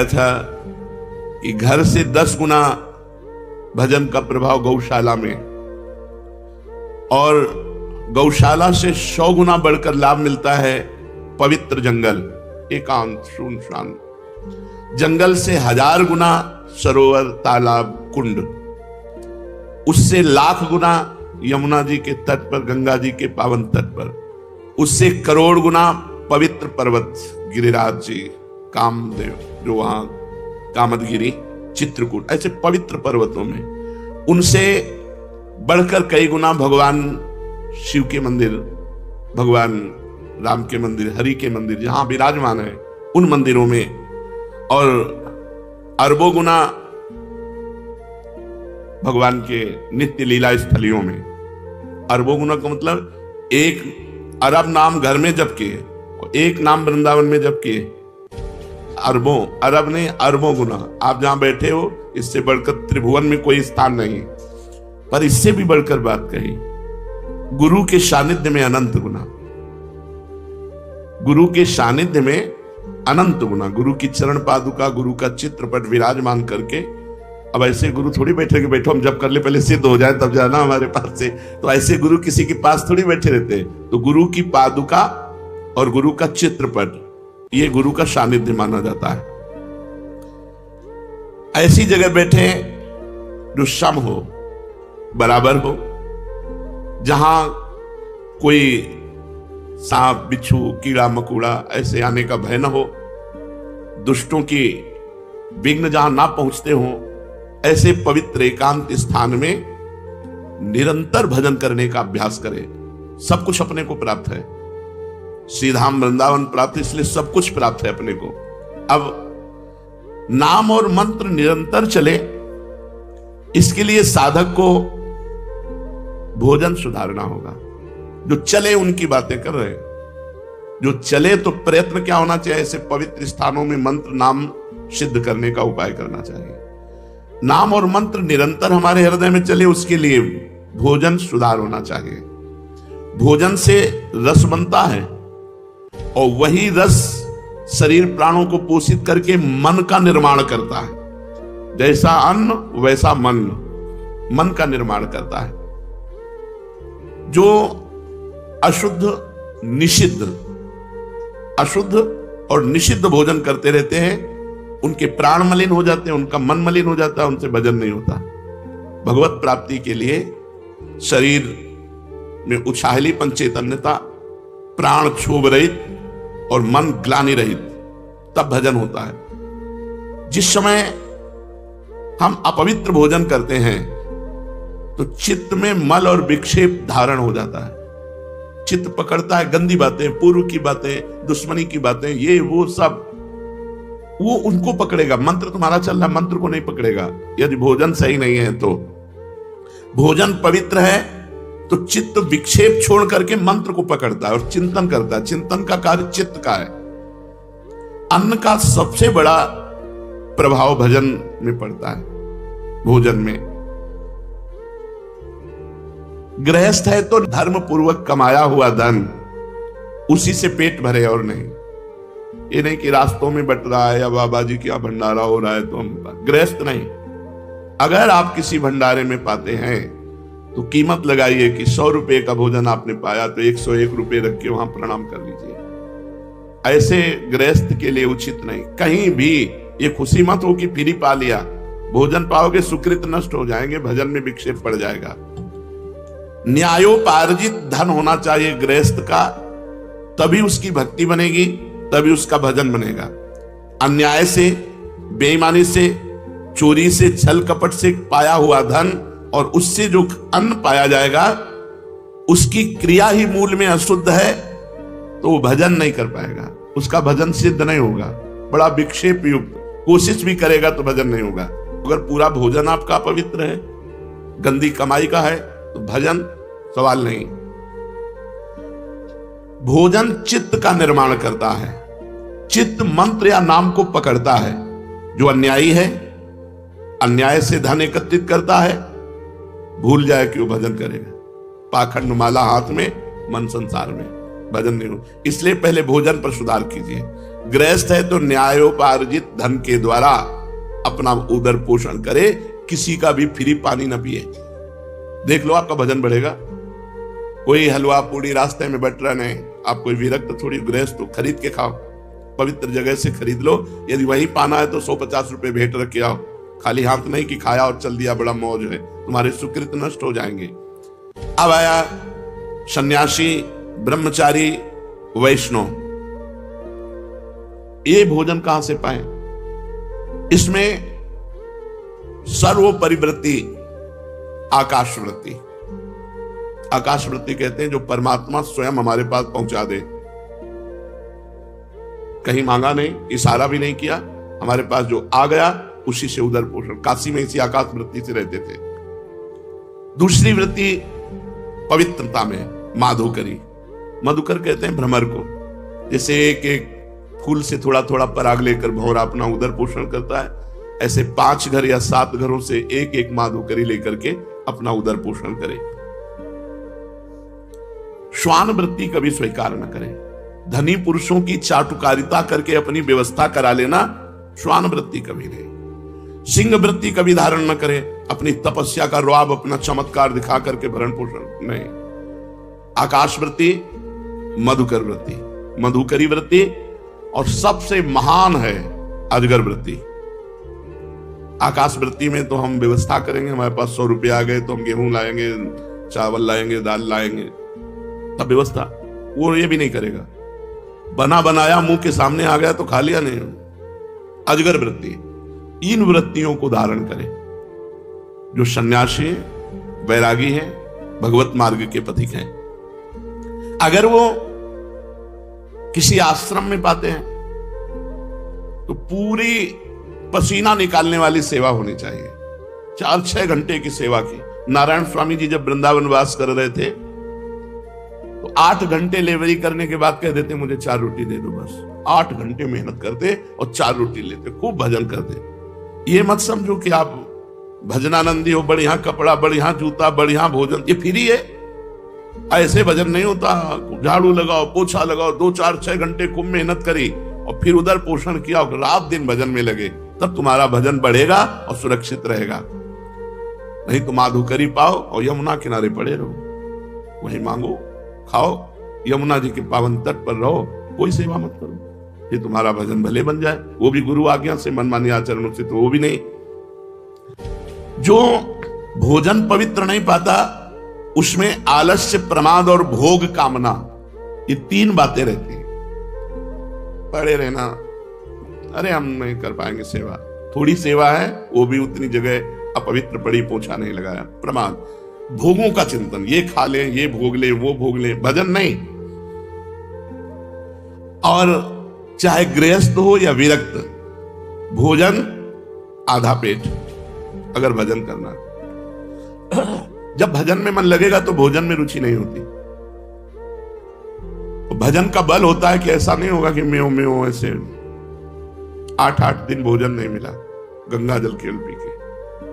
था कि घर से 10 गुना भजन का प्रभाव गौशाला में, और गौशाला से 100 गुना बढ़कर लाभ मिलता है पवित्र जंगल, एकांत सुनसान जंगल से 1000 गुना सरोवर, तालाब, कुंड, उससे 1,00,000 गुना यमुना जी के तट पर, गंगा जी के पावन तट पर, उससे 1 करोड़ गुना पवित्र पर्वत गिरिराज जी, कामदेव जो वहां कामदगिरी, चित्रकूट, ऐसे पवित्र पर्वतों में, उनसे बढ़कर कई गुना भगवान शिव के मंदिर, भगवान राम के मंदिर, हरि के मंदिर जहां विराजमान है उन मंदिरों में, और अरबों गुना भगवान के नित्य लीला स्थलियों में। अरबों गुना का मतलब 1 अरब नाम घर में जप किए, 1 नाम वृंदावन में जप किए, अरबों, अरब ने अरबों गुना। आप जहां बैठे हो इससे बढ़कर त्रिभुवन में कोई स्थान नहीं। पर इससे भी बढ़कर बात कही, गुरु के सानिध्य में अनंत गुना, गुरु के सानिध्य में अनंत गुना, गुरु की चरण पादुका, गुरु का चित्रपट विराजमान करके। अब ऐसे गुरु थोड़ी बैठे कि बैठो हम जब कर ले, पहले सिद्ध हो जाए तब जाना हमारे पास से, तो ऐसे गुरु किसी के पास थोड़ी बैठे रहते। तो गुरु की पादुका और गुरु का चित्रपट, ये गुरु का सानिध्य माना जाता है। ऐसी जगह बैठे जो सम हो, बराबर हो, जहां कोई सांप, बिच्छू, कीड़ा मकोड़ा ऐसे आने का भय न हो, दुष्टों की विघ्न जहां ना पहुंचते हो, ऐसे पवित्र एकांत स्थान में निरंतर भजन करने का अभ्यास करें। सब कुछ अपने को प्राप्त है, श्रीधाम वृंदावन प्राप्त, इसलिए सब कुछ प्राप्त है अपने को। अब नाम और मंत्र निरंतर चले, इसके लिए साधक को भोजन सुधारना होगा। जो चले उनकी बातें कर रहे हैं, जो चले तो प्रयत्न क्या होना चाहिए, ऐसे पवित्र स्थानों में मंत्र नाम सिद्ध करने का उपाय करना चाहिए। नाम और मंत्र निरंतर हमारे हृदय में चले, उसके लिए भोजन सुधार होना चाहिए। भोजन से रस बनता है, और वही रस शरीर प्राणों को पोषित करके मन का निर्माण करता है। जैसा अन्न वैसा मन का निर्माण करता है। जो अशुद्ध निषिद्ध, अशुद्ध और निषिद्ध भोजन करते रहते हैं, उनके प्राण मलिन हो जाते हैं, उनका मन मलिन हो जाता है, उनसे भजन नहीं होता। भगवत प्राप्ति के लिए शरीर में उछाहलीपन, चैतन्यता, प्राण क्षोभ रहित और मन ग्लानि रहित, तब भजन होता है। जिस समय हम अपवित्र भोजन करते हैं तो चित्त में मल और विक्षेप धारण हो जाता है। चित्त पकड़ता है गंदी बातें, पूर्व की बातें, दुश्मनी की बातें, ये वो सब, वो उनको पकड़ेगा। मंत्र तुम्हारा चल रहा है, मंत्र को नहीं पकड़ेगा यदि भोजन सही नहीं है। तो भोजन पवित्र है तो चित्त विक्षेप छोड़ करके मंत्र को पकड़ता है और चिंतन करता है। चिंतन का कार्य चित्त का है। अन्न का सबसे बड़ा प्रभाव भजन में पड़ता है। भोजन में गृहस्थ है तो धर्म पूर्वक कमाया हुआ धन उसी से पेट भरे और नहीं। ये नहीं कि रास्तों में बट रहा है या बाबा जी क्या भंडारा हो रहा है तो हम, गृहस्थ नहीं। अगर आप किसी भंडारे में पाते हैं तो कीमत लगाइए कि 100 रुपए का भोजन आपने पाया तो 101 रुपए रख के वहां प्रणाम कर लीजिए। ऐसे गृहस्थ के लिए उचित नहीं। कहीं भी ये खुशी मत हो कि फ्री पा लिया। भोजन पाओगे सुकृत नष्ट हो जाएंगे, भजन में विक्षेप पड़ जाएगा। न्यायोपार्जित धन होना चाहिए गृहस्थ का, तभी उसकी भक्ति बनेगी, तभी उसका भजन बनेगा। अन्याय से, बेईमानी से, चोरी से, छल कपट से पाया हुआ धन और उससे जो अन्न पाया जाएगा, उसकी क्रिया ही मूल में अशुद्ध है तो वो भजन नहीं कर पाएगा, उसका भजन सिद्ध नहीं होगा। बड़ा विक्षेप युक्त कोशिश भी करेगा तो भजन नहीं होगा। अगर पूरा भोजन आपका पवित्र है, गंदी कमाई का है, तो भजन सवाल नहीं। भोजन चित्त का निर्माण करता है। चित्त मंत्र या नाम को पकड़ता है। जो अन्यायी है, अन्याय से धन एकत्रित करता है, भूल जाए कि वो भजन करेगा। पाखंड माला हाथ में, मन संसार में, भजन नहीं हो। इसलिए पहले भोजन पर सुधार कीजिए। गृहस्थ है तो न्यायोपार्जित धन के द्वारा अपना उदर पोषण करे, किसी का भी फ्री पानी न पिए। देख लो आपका भजन बढ़ेगा। कोई हलवा पूड़ी रास्ते में बट रहा नहीं, आप कोई विरक्त थोड़ी गृहस्थ तो खरीद के खाओ, पवित्र जगह से खरीद लो। यदि वही पाना है तो 150 रुपए भेंट रख के आओ, खाली हाथ नहीं कि खाया और चल दिया बड़ा मौज है, तुम्हारे सुकृत नष्ट हो जाएंगे। अब आया सन्यासी, ब्रह्मचारी, वैष्णव। ये भोजन कहां से पाए? इसमें सर्व परिवृत्ति आकाश वृत्ति। आकाश वृत्ति कहते हैं जो परमात्मा स्वयं हमारे पास पहुंचा दे, कहीं मांगा नहीं, इशारा भी नहीं किया, हमारे पास जो आ गया उसी से उदर पोषण। काशी में इसी आकाश वृत्ति से रहते थे। दूसरी वृत्ति पवित्रता में माधुकरी। मधुकर कहते हैं भ्रमर को, जैसे एक एक फूल से थोड़ा थोड़ा पराग लेकर भंवरा अपना उदर पोषण करता है, ऐसे 5 घर या 7 घरों से एक एक माधुकरी लेकर के अपना उदर पोषण करे। श्वान वृत्ति कभी स्वीकार न करें। धनी पुरुषों की चाटुकारिता करके अपनी व्यवस्था करा लेना, श्वान वृत्ति कभी नहीं। सिंह वृत्ति कभी धारण न करे, अपनी तपस्या का रौब, अपना चमत्कार दिखा करके भरण पोषण नहीं। आकाश वृत्ति, मधुकर वृत्ति, मधुकरी वृत्ति, और सबसे महान है अजगर वृत्ति। आकाश वृत्ति में तो हम व्यवस्था करेंगे, हमारे पास 100 रुपये आ गए तो हम गेहूं लाएंगे, चावल लाएंगे, दाल लाएंगे, तब व्यवस्था। वो ये भी नहीं करेगा, बना बनाया मुंह के सामने आ गया तो खा लिया नहीं। अजगर वृत्ति, इन वृत्तियों को धारण करें। जो सन्यासी वैरागी हैं, भगवत मार्ग के पथिक हैं, अगर वो किसी आश्रम में पाते हैं तो पूरी पसीना निकालने वाली सेवा होनी चाहिए। 4-6 घंटे की सेवा की। नारायण स्वामी जी जब वृंदावन वास कर रहे थे तो 8 घंटे लेवरी करने के बाद कह देते मुझे 4 रोटी दे दो बस। 8 घंटे मेहनत करते और 4 रोटी लेते, खूब भजन करते। ये मत समझो कि आप भजनानंदी हो, बढ़िया कपड़ा, बढ़िया जूता, बढ़िया भोजन, ये फ्री है। ऐसे भजन नहीं होता। झाड़ू लगाओ, पोछा लगाओ, 2-4-6 घंटे खूब मेहनत करी और फिर उधर पोषण किया और रात दिन भजन में लगे, तब तुम्हारा भजन बढ़ेगा और सुरक्षित रहेगा। नहीं तो माधुकरी पाओ और यमुना किनारे पड़े रहो, वहीं मांगो, खाओ, यमुना जी के पावन तट पर रहो, कोई सेवा मत करो। ये तुम्हारा भजन भले बन जाए, वो भी गुरु आज्ञा से, मनमानी आचरणों से तो वो भी नहीं। जो भोजन पवित्र नहीं पाता उसमें आलस्य, प्रमाद और भोग कामना, ये 3 बातें रहती हैं। पड़े रहना, अरे हम नहीं कर पाएंगे सेवा, थोड़ी सेवा है वो भी उतनी जगह अपवित्र पड़ी, पोछा नहीं लगाया। प्रमाद, भोगों का चिंतन, ये खा ले, ये भोग ले, वो भोग ले, भजन नहीं। और चाहे गृहस्थ हो या विरक्त, भोजन आधा पेट अगर भजन करना। जब भजन में मन लगेगा तो भोजन में रुचि नहीं होती। तो भजन का बल होता है कि ऐसा नहीं होगा कि मैं ऐसे 8-8 दिन भोजन नहीं मिला, गंगा जल केवल पी के,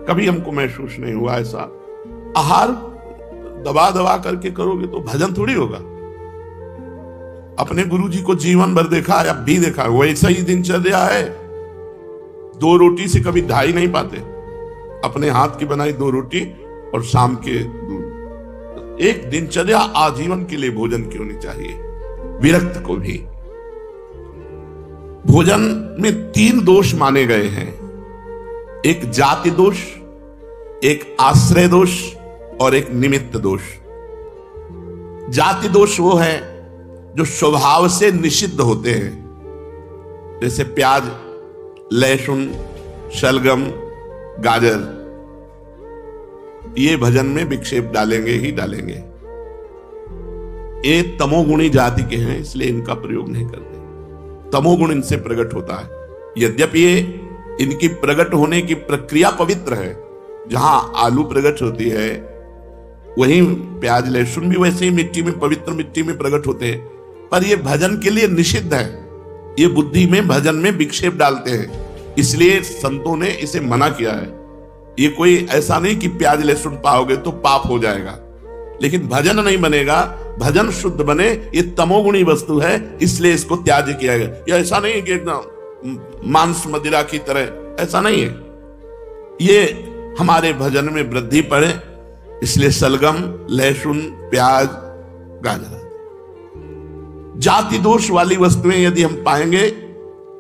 कभी हमको महसूस नहीं हुआ ऐसा। आहार दबा दबा करके करोगे तो भजन थोड़ी होगा। अपने गुरु जी को जीवन भर देखा है, अब भी देखा है, वैसा ही दिनचर्या है। 2 रोटी से कभी ढाई नहीं पाते। अपने हाथ की बनाई 2 रोटी और शाम के दूध। एक दिनचर्या आजीवन के लिए भोजन की होनी चाहिए। विरक्त को भी भोजन में 3 दोष माने गए हैं, एक जाति दोष, एक आश्रय दोष और एक निमित्त दोष। जाति दोष वो है जो स्वभाव से निषिद्ध होते हैं, जैसे प्याज, लहसुन, शलगम, गाजर, ये भजन में विक्षेप डालेंगे ही डालेंगे। ये तमोगुणी जाति के हैं, इसलिए इनका प्रयोग नहीं करते। तमोगुण इनसे प्रकट होता है। यद्यपि ये इनकी प्रकट होने की प्रक्रिया पवित्र है, जहां आलू प्रकट होती है वहीं प्याज, लहसुन भी वैसे ही मिट्टी में, पवित्र मिट्टी में प्रकट होते हैं, पर ये भजन के लिए निषिद्ध है। ये बुद्धि में, भजन में विक्षेप डालते हैं, इसलिए संतों ने इसे मना किया है। ये कोई ऐसा नहीं कि प्याज लहसुन पाओगे तो पाप हो जाएगा, लेकिन भजन नहीं बनेगा भजन शुद्ध बने, ये तमोगुणी वस्तु है, इसलिए इसको त्याज्य किया गया। ये ऐसा नहीं है कि एकदम मांस मदिरा की तरह, ऐसा नहीं है। ये हमारे भजन में वृद्धि पड़े, इसलिए सलगम, लहसुन, प्याज, गाजर, जाति दोष वाली वस्तुएं यदि हम पाएंगे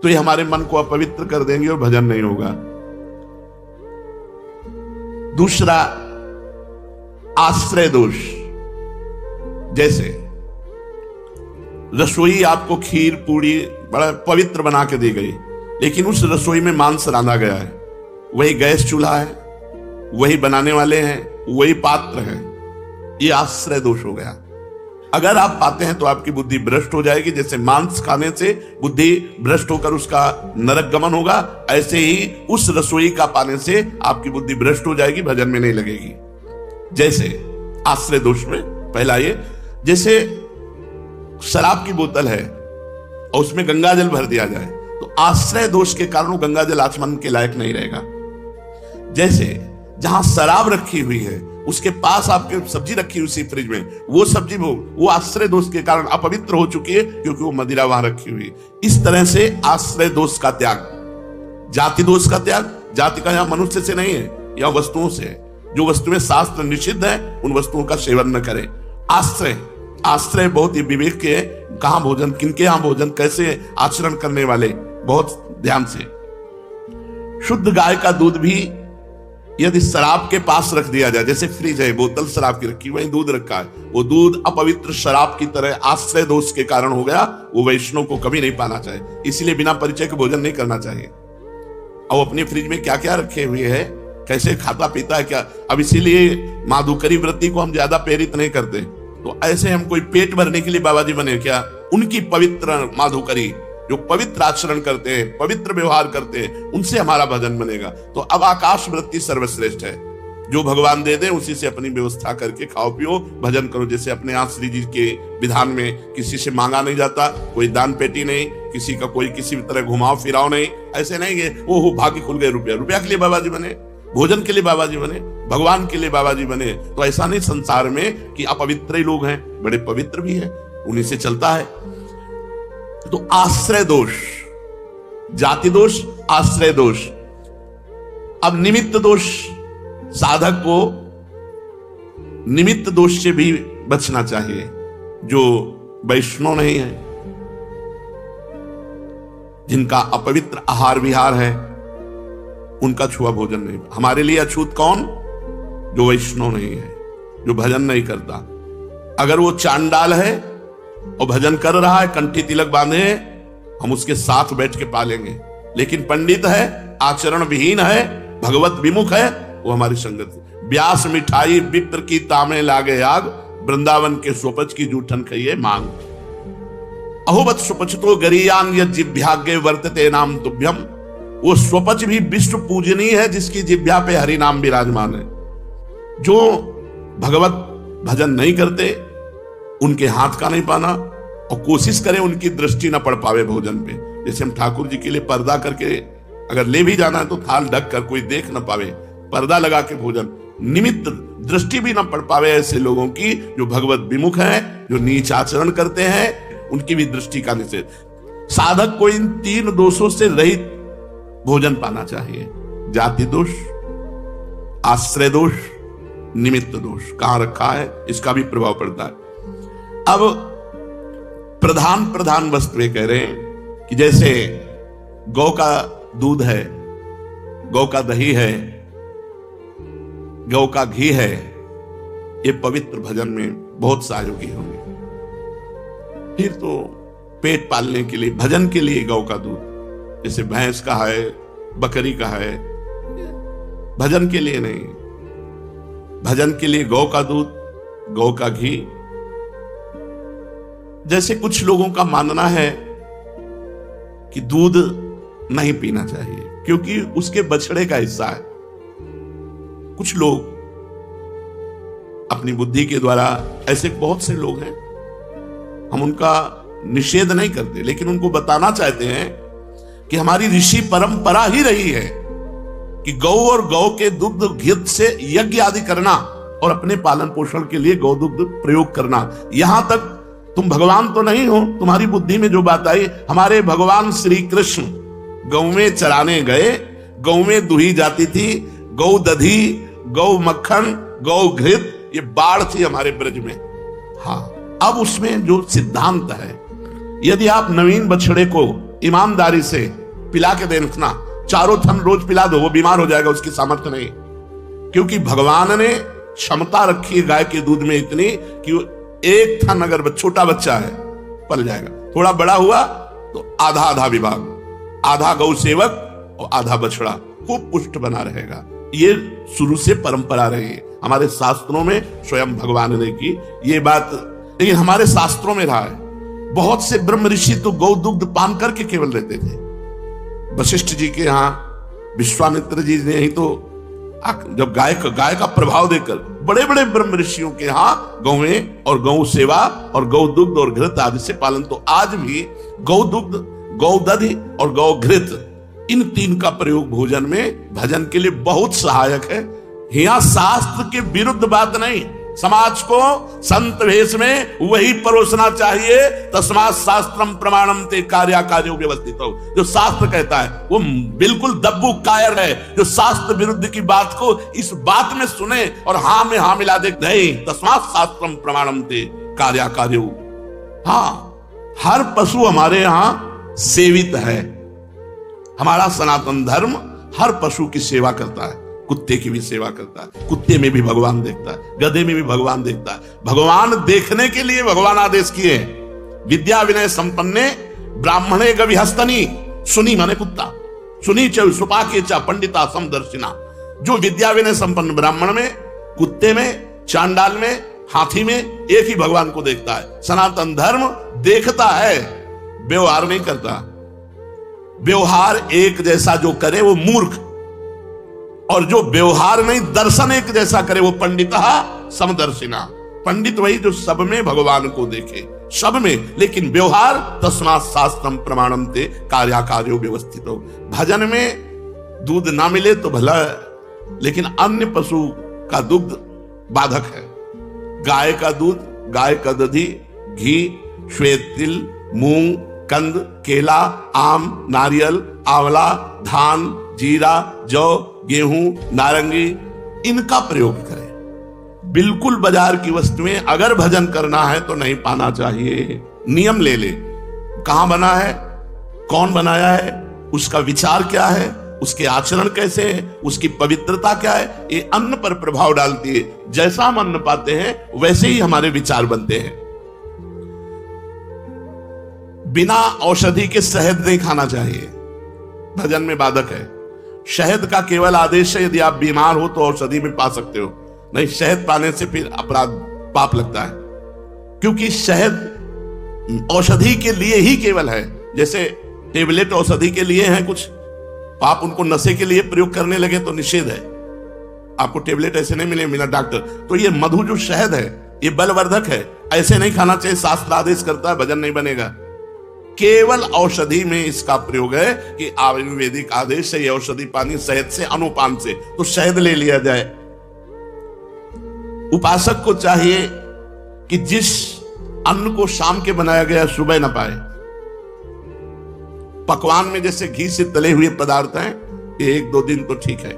तो ये हमारे मन को अपवित्र कर देंगे और भजन नहीं होगा। दूसरा, आश्रय दोष। जैसे रसोई आपको खीर पूड़ी बड़ा पवित्र बना के दी गई, लेकिन उस रसोई में मांस रांधा गया है, वही गैस चूल्हा है, वही बनाने वाले हैं, वही पात्र है, ये आश्रय दोष हो गया। अगर आप पाते हैं तो आपकी बुद्धि भ्रष्ट हो जाएगी। जैसे मांस खाने से बुद्धि भ्रष्ट होकर उसका नरक गमन होगा, ऐसे ही उस रसोई का पाने से आपकी बुद्धि भ्रष्ट हो जाएगी, भजन में नहीं लगेगी। जैसे आश्रय दोष में पहला ये, जैसे शराब की बोतल है और उसमें गंगा जल भर दिया जाए तो आश्रय दोष के कारण गंगा जल आचमन के लायक नहीं रहेगा। जैसे जहां शराब रखी हुई है उसके पास आपके सब्जी रखी हुई उसी फ्रिज में, वो सब्जी वो आश्रय दोष के कारण अपवित्र हो चुकी है, क्योंकि वो मदिरा वहां रखी हुई है। इस तरह से आश्रय दोष का त्याग, जाति दोष का त्याग। जाति का यहां मनुष्य से नहीं है, या वस्तुओं से है। जो वस्तुएं शास्त्र निषिद्ध है उन वस्तुओं का सेवन न करें। आश्रय, आश्रय बहुत ही विवेक के है, कहां भोजन, किनके यहां भोजन, कैसे आचरण करने वाले, बहुत ध्यान से। शुद्ध गाय का दूध भी यदि शराब के पास रख दिया जाए, जैसे फ्रिज है, बोतल शराब की रखी, वहीं दूध रखा है, वो दूध अपवित्र शराब की तरह आश्रय दोष के कारण हो गया, वो वैष्णव को कभी नहीं पाना चाहिए। इसलिए बिना परिचय के भोजन नहीं करना चाहिए। और अपनी फ्रिज में क्या क्या रखे हुए है, कैसे खाता पीता है क्या। अब इसीलिए माधुकरी वृत्ति को हम ज्यादा प्रेरित नहीं करते। तो ऐसे हम कोई पेट भरने के लिए बाबा जी बने क्या? उनकी पवित्र माधुकरी, जो पवित्र आचरण करते हैं, पवित्र व्यवहार करते हैं, उनसे हमारा भजन बनेगा। तो अब आकाश वृत्ति सर्वश्रेष्ठ है, जो भगवान दे दे उसी से अपनी व्यवस्था करके खाओ पियो, भजन करो। जैसे अपने यहाँ श्री जी के विधान में किसी से मांगा नहीं जाता, कोई दान पेटी नहीं, किसी का कोई किसी भी तरह घुमाओ फिराओ नहीं। ऐसे नहीं है वो भाग्य खुल गए, रुपया रुपया के लिए बाबा जी बने, भोजन के लिए बाबा जी बने, भगवान के लिए बाबा जी बने। तो ऐसा नहीं संसार में कि अपवित्र ही लोग हैं, बड़े पवित्र भी हैं, उन्हीं से चलता है। तो आश्रय दोष, जाति दोष, आश्रय दोष। अब निमित्त दोष, साधक को निमित्त दोष से भी बचना चाहिए। जो वैष्णव नहीं है, जिनका अपवित्र आहार विहार है, उनका छुआ भोजन नहीं। हमारे लिए अछूत कौन? जो वैष्णव नहीं है, जो भजन नहीं करता। अगर वो चांडाल है और भजन कर रहा है, कंठी तिलक बांधे है, हम उसके साथ बैठ के पालेंगे। लेकिन पंडित है, आचरण विहीन है, भगवत विमुख है, वो हमारी संगत। व्यास मिठाई विप्र की तामे लागे आग, वृंदावन के स्वपच की जूठन खाइए मांग। अहोबत स्वपचतो गरियान यद जिभ्याग्य वर्तते नाम तुभ्यम। वो स्वपच भी विश्व पूजनीय है, जिसकी जिभ्या पे हरि नाम विराजमान है। जो भगवत भजन नहीं करते, उनके हाथ का नहीं पाना, और कोशिश करें उनकी दृष्टि न पड़ पावे भोजन पे। जैसे हम ठाकुर जी के लिए पर्दा करके अगर ले भी जाना है तो थाल ढक कर कोई देख न पावे, पर्दा लगा के भोजन, निमित्त दृष्टि भी न पड़ पावे ऐसे लोगों की, जो भगवत विमुख हैं, जो नीच आचरण करते हैं, उनकी भी दृष्टि का निषेध। साधक को इन तीन दोषों से रहित भोजन पाना चाहिए। जाति दोष, आश्रय दोष, निमित्त दोष कहां रखा है, इसका भी प्रभाव पड़ता है। अब प्रधान वस्तुएं कह रहे हैं कि जैसे गौ का दूध है, गौ का दही है, गौ का घी है, ये पवित्र भजन में बहुत सहयोगी होंगे। फिर तो पेट पालने के लिए, भजन के लिए गौ का दूध, जैसे भैंस का है, बकरी का है, भजन के लिए नहीं। भजन के लिए गौ का दूध, गौ का घी। जैसे कुछ लोगों का मानना है कि दूध नहीं पीना चाहिए क्योंकि उसके बछड़े का हिस्सा है। कुछ लोग अपनी बुद्धि के द्वारा, ऐसे बहुत से लोग हैं, हम उनका निषेध नहीं करते, लेकिन उनको बताना चाहते हैं कि हमारी ऋषि परंपरा ही रही है कि गौ और गौ के दुग्ध घी से यज्ञ आदि करना और अपने पालन पोषण के लिए गौदुग्ध प्रयोग करना। यहां तक तुम भगवान तो नहीं हो, तुम्हारी बुद्धि में जो बात आई, हमारे भगवान श्री कृष्ण गौ में चराने गए, गौ में दुही जाती थी, गौ दधी, गौ मक्खन, गौ घृत, ये बाढ़ थी हमारे ब्रज में। हाँ, अब उसमें जो सिद्धांत है, यदि आप नवीन बछड़े को ईमानदारी से पिला के देखना, चारों थन रोज पिला दो, वो बीमार हो जाएगा, उसकी सामर्थ्य नहीं, क्योंकि भगवान ने क्षमता रखी है गाय के दूध में इतनी कि एक थन अगर छोटा बच्चा है पल जाएगा, थोड़ा बड़ा हुआ तो आधा आधा विभाग, आधा गौ सेवक और आधा बछड़ा, खूब पुष्ट बना रहेगा। ये शुरू से परंपरा रही है हमारे शास्त्रों में, स्वयं भगवान ने की ये बात, लेकिन हमारे शास्त्रों में रहा है। बहुत से ब्रह्म ऋषि तो गौ दुग्ध पान करके केवल रहते थे। वशिष्ठ जी के यहाँ विश्वामित्र जी ने ही तो जब गाय का प्रभाव देकर बड़े बड़े ब्रह्म ऋषियों के यहाँ गौएं और गौ सेवा और गौ दुग्ध और घृत आदि से पालन, तो आज भी गौ दुग्ध, गौ दधि और गौ घृत, इन तीन का प्रयोग भोजन में भजन के लिए बहुत सहायक है। यहाँ शास्त्र के विरुद्ध बात नहीं, समाज को संत वेश में वही परोसना चाहिए। तस्मात् शास्त्रम प्रमाणम ते कार्याकार्यो व्यवस्थित हो, जो शास्त्र कहता है वो बिल्कुल दब्बू कायर है, जो शास्त्र विरुद्ध की बात को इस बात में सुने और हाँ में हाँ मिला दे, नहीं, तस्मात् शास्त्रम प्रमाणम ते कार्याकार्यो। हाँ, हर पशु हमारे यहाँ सेवित है। हमारा सनातन धर्म हर पशु की सेवा करता है, कुत्ते की भी सेवा करता है, कुत्ते में भी भगवान देखता है, गधे में भी भगवान देखता है। भगवान देखने के लिए भगवान आदेश किए हैं। विद्या विनय संपन्ने ब्राह्मणे गविहस्तनी, सुनी माने कुत्ता, सुनी च सुपाके च पंडिता समदर्शिना। जो विद्या विनय संपन्न ब्राह्मण में, कुत्ते में, चांडाल में, हाथी में एक ही भगवान को देखता है। सनातन धर्म देखता है, व्यवहार नहीं करता। व्यवहार एक जैसा जो करे वो मूर्ख, और जो व्यवहार नहीं दर्शन एक जैसा करे वो पंडिता समदर्शिना। पंडित वही जो सब में भगवान को देखे, सब में, लेकिन व्यवहार तस्मात् शास्त्रम प्रमाणम ते कार्याकार्यो व्यवस्थित हो। भजन में दूध ना मिले तो भला, लेकिन अन्य पशु का दुग्ध बाधक है। गाय का दूध, गाय का दधी, घी, श्वेत तिल, मूंग, कंद, केला, आम, नारियल, आंवला, धान, जीरा, जौ, गेहूं, नारंगी, इनका प्रयोग करें। बिल्कुल बाजार की वस्तुएं अगर भजन करना है तो नहीं पाना चाहिए। नियम ले ले, कहां बना है, कौन बनाया है, उसका विचार क्या है, उसके आचरण कैसे है, उसकी पवित्रता क्या है, ये अन्न पर प्रभाव डालती है। जैसा हम अन्न पाते हैं वैसे ही हमारे विचार बनते हैं। बिना औषधि के शहद नहीं खाना चाहिए, भजन में बाधक है। शहद का केवल आदेश है यदि आप बीमार हो तो औषधि में पा सकते हो, नहीं शहद पाने से फिर अपराध पाप लगता है, क्योंकि शहद औषधि के लिए ही केवल है। जैसे टेबलेट औषधि के लिए हैं कुछ, आप उनको नशे के लिए प्रयोग करने लगे तो निषेध है, आपको टेबलेट ऐसे नहीं मिले बिना डॉक्टर। तो ये मधु जो शहद है ये बलवर्धक है, ऐसे नहीं खाना चाहिए, शास्त्र आदेश करता है, भजन नहीं बनेगा। केवल औषधि में इसका प्रयोग है कि आयुर्वेदिक आदेश है ये औषधि पानी शहद से, अनुपान से, तो शहद ले लिया जाए। उपासक को चाहिए कि जिस अन्न को शाम के बनाया गया सुबह न पाए। पकवान में जैसे घी से तले हुए पदार्थ हैं ये 1-2 दिन तो ठीक है,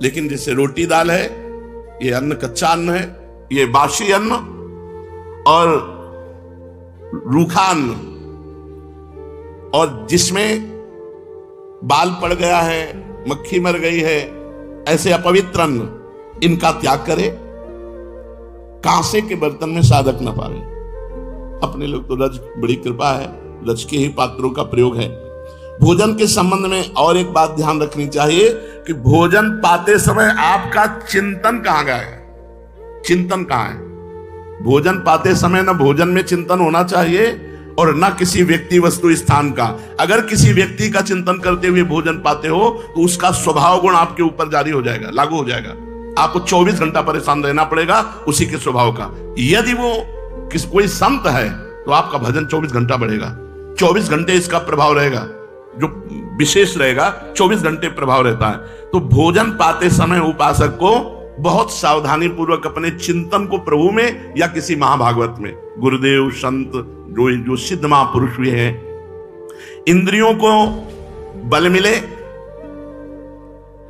लेकिन जैसे रोटी दाल है ये अन्न कच्चा अन्न है, ये बासी अन्न और रूखा अन्न, और जिसमें बाल पड़ गया है, मक्खी मर गई है, ऐसे अपवित्र अन्न, इनका त्याग करें। कांसे के बर्तन में साधक न पावे। अपने लोग तो रज, बड़ी कृपा है, रज के ही पात्रों का प्रयोग है। भोजन के संबंध में और एक बात ध्यान रखनी चाहिए कि भोजन पाते समय आपका चिंतन कहां गया है, चिंतन कहां है। भोजन पाते समय न भोजन में चिंतन होना चाहिए और न किसी व्यक्ति, वस्तु, स्थान का। अगर किसी व्यक्ति का चिंतन करते हुए भोजन पाते हो तो उसका स्वभाव गुण आपके ऊपर जारी हो जाएगा, लागू हो जाएगा। आपको 24 घंटा परेशान रहना पड़ेगा उसी के स्वभाव का। यदि वो कोई संत है तो आपका भजन 24 घंटा बढ़ेगा, 24 घंटे इसका प्रभाव रहेगा, जो विशेष रहेगा, 24 घंटे प्रभाव रहता है। तो भोजन पाते समय उपासक को बहुत सावधानी पूर्वक अपने चिंतन को प्रभु में या किसी महाभागवत में, गुरुदेव संत जो सिद्ध महापुरुष हुए हैं, इंद्रियों को बल मिले,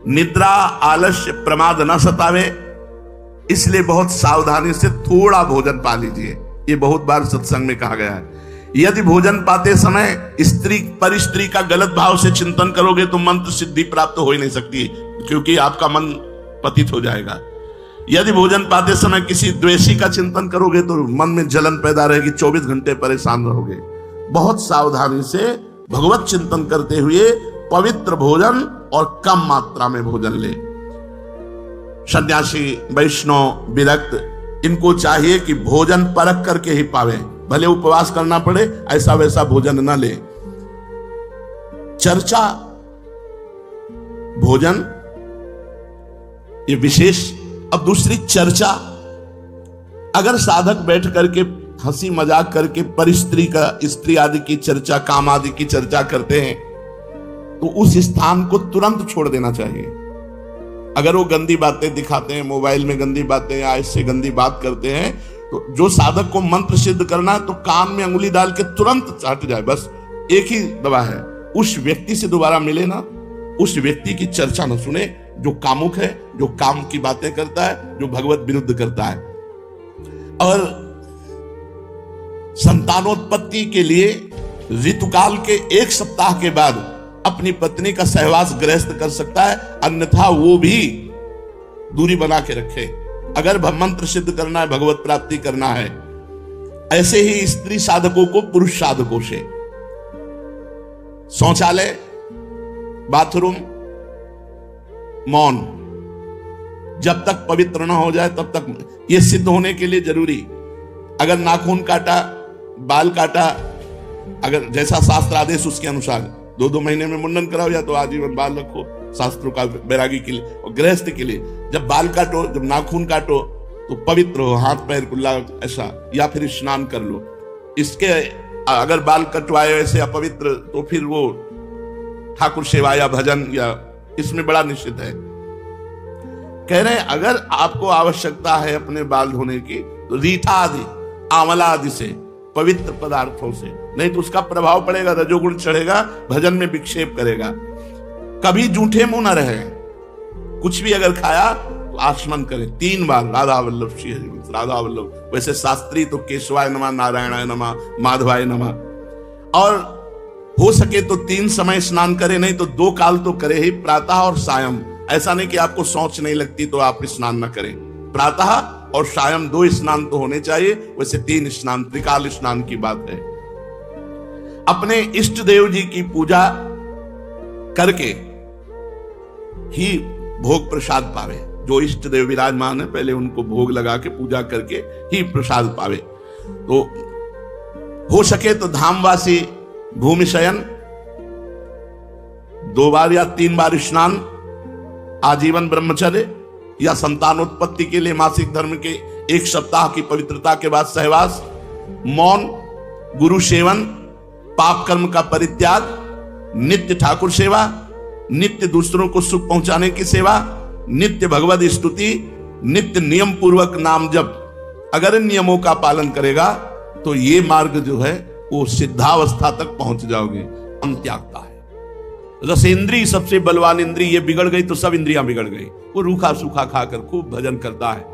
निद्रा आलस्य प्रमाद न सतावे, इसलिए बहुत सावधानी से थोड़ा भोजन पा लीजिए। ये बहुत बार सत्संग में कहा गया है। यदि भोजन पाते समय स्त्री पर स्त्री का गलत भाव से चिंतन करोगे तो मंत्र सिद्धि प्राप्त हो ही नहीं सकती, क्योंकि आपका मन पतित हो जाएगा। यदि भोजन पाते समय किसी द्वेषी का चिंतन करोगे तो मन में जलन पैदा रहेगी, 24 घंटे परेशान रहोगे। बहुत सावधानी से भगवत चिंतन करते हुए पवित्र भोजन और कम मात्रा में भोजन ले। सन्यासी, वैष्णव, विरक्त, इनको चाहिए कि भोजन परख करके ही पावे, भले उपवास करना पड़े, ऐसा वैसा भोजन न ले। चर्चा, भोजन, ये विशेष। अब दूसरी चर्चा, अगर साधक बैठ करके हंसी मजाक करके पर स्त्री आदि की चर्चा, काम आदि की चर्चा करते हैं तो उस स्थान को तुरंत छोड़ देना चाहिए। अगर वो गंदी बातें दिखाते हैं, मोबाइल में गंदी बातें या इससे गंदी बात करते हैं, तो जो साधक को मंत्र सिद्ध करना है तो कान में अंगुली डाल के तुरंत हट जाए। बस एक ही दवा है, उस व्यक्ति से दोबारा मिले ना, उस व्यक्ति की चर्चा न सुने जो कामुक है, जो काम की बातें करता है, जो भगवत विरुद्ध करता है। और संतानोत्पत्ति के लिए ऋतुकाल के 1 सप्ताह के बाद अपनी पत्नी का सहवास गृहस्थ कर सकता है, अन्यथा वो भी दूरी बना के रखे। अगर मंत्र सिद्ध करना है, भगवत प्राप्ति करना है। ऐसे ही स्त्री साधकों को पुरुष साधकों से शौचालय, बाथरूम, मौन, जब तक पवित्र ना हो जाए तब तक, यह सिद्ध होने के लिए जरूरी। अगर नाखून काटा, बाल काटा, अगर जैसा शास्त्र आदेश उसके अनुसार 2-2 महीने में मुंडन कराओ, या तो आजीवन बाल रखो, शास्त्रों का बैरागी के लिए और गृहस्थ के लिए। जब बाल काटो, जब नाखून काटो तो पवित्र हो, हाथ पैर कुल्ला ऐसा, या फिर स्नान कर लो। इसके अगर बाल कटवाए ऐसे अपवित्र तो फिर वो ठाकुर सेवा या भजन या इसमें बड़ा निश्चित है। कह रहे हैं अगर आपको आवश्यकता है अपने बाल धोने की तो रीठा आदि, आंवला आदि से, पवित्र पदार्थों से, नहीं तो उसका प्रभाव पड़ेगा, रजोगुण चढ़ेगा, भजन में विक्षेप करेगा। कभी जूठे मुंह न रहे, कुछ भी अगर खाया तो आचमन करें 3 बार, राधा वल्लभ श्री हरि, राधा वल्लभ। वैसे शास्त्री तो केशवाय नमः, नारायणाय नमः, माधवाय नमः। और हो सके तो 3 समय स्नान करें, नहीं तो 2 काल तो करे ही, प्रातः और सायं। ऐसा नहीं कि आपको सोच नहीं लगती तो आप स्नान न करें, प्रातः और सायं 2 स्नान तो होने चाहिए। वैसे 3 स्नान, त्रिकाल स्नान की बात है। अपने इष्ट देव जी की पूजा करके ही भोग प्रसाद पावे। जो इष्ट देव विराजमान है पहले उनको भोग लगा के पूजा करके ही प्रसाद पावे। तो हो सके तो धामवासी भूमि शयन, 2 बार या 3 बार स्नान, आजीवन ब्रह्मचर्य या संतानोत्पत्ति के लिए मासिक धर्म के 1 सप्ताह की पवित्रता के बाद सहवास, मौन, गुरु सेवन, पाप कर्म का परित्याग, नित्य ठाकुर सेवा, नित्य दूसरों को सुख पहुंचाने की सेवा, नित्य भगवत स्तुति, नित्य नियम पूर्वक नाम जप। अगर इन नियमों का पालन करेगा तो ये मार्ग जो है वो सिद्धावस्था तक पहुंच जाओगे। त्यागता है रसेंद्री, सबसे बलवान इंद्री, ये बिगड़ गई तो सब इंद्रियां बिगड़ गई। वो रूखा सूखा खाकर खूब भजन करता है,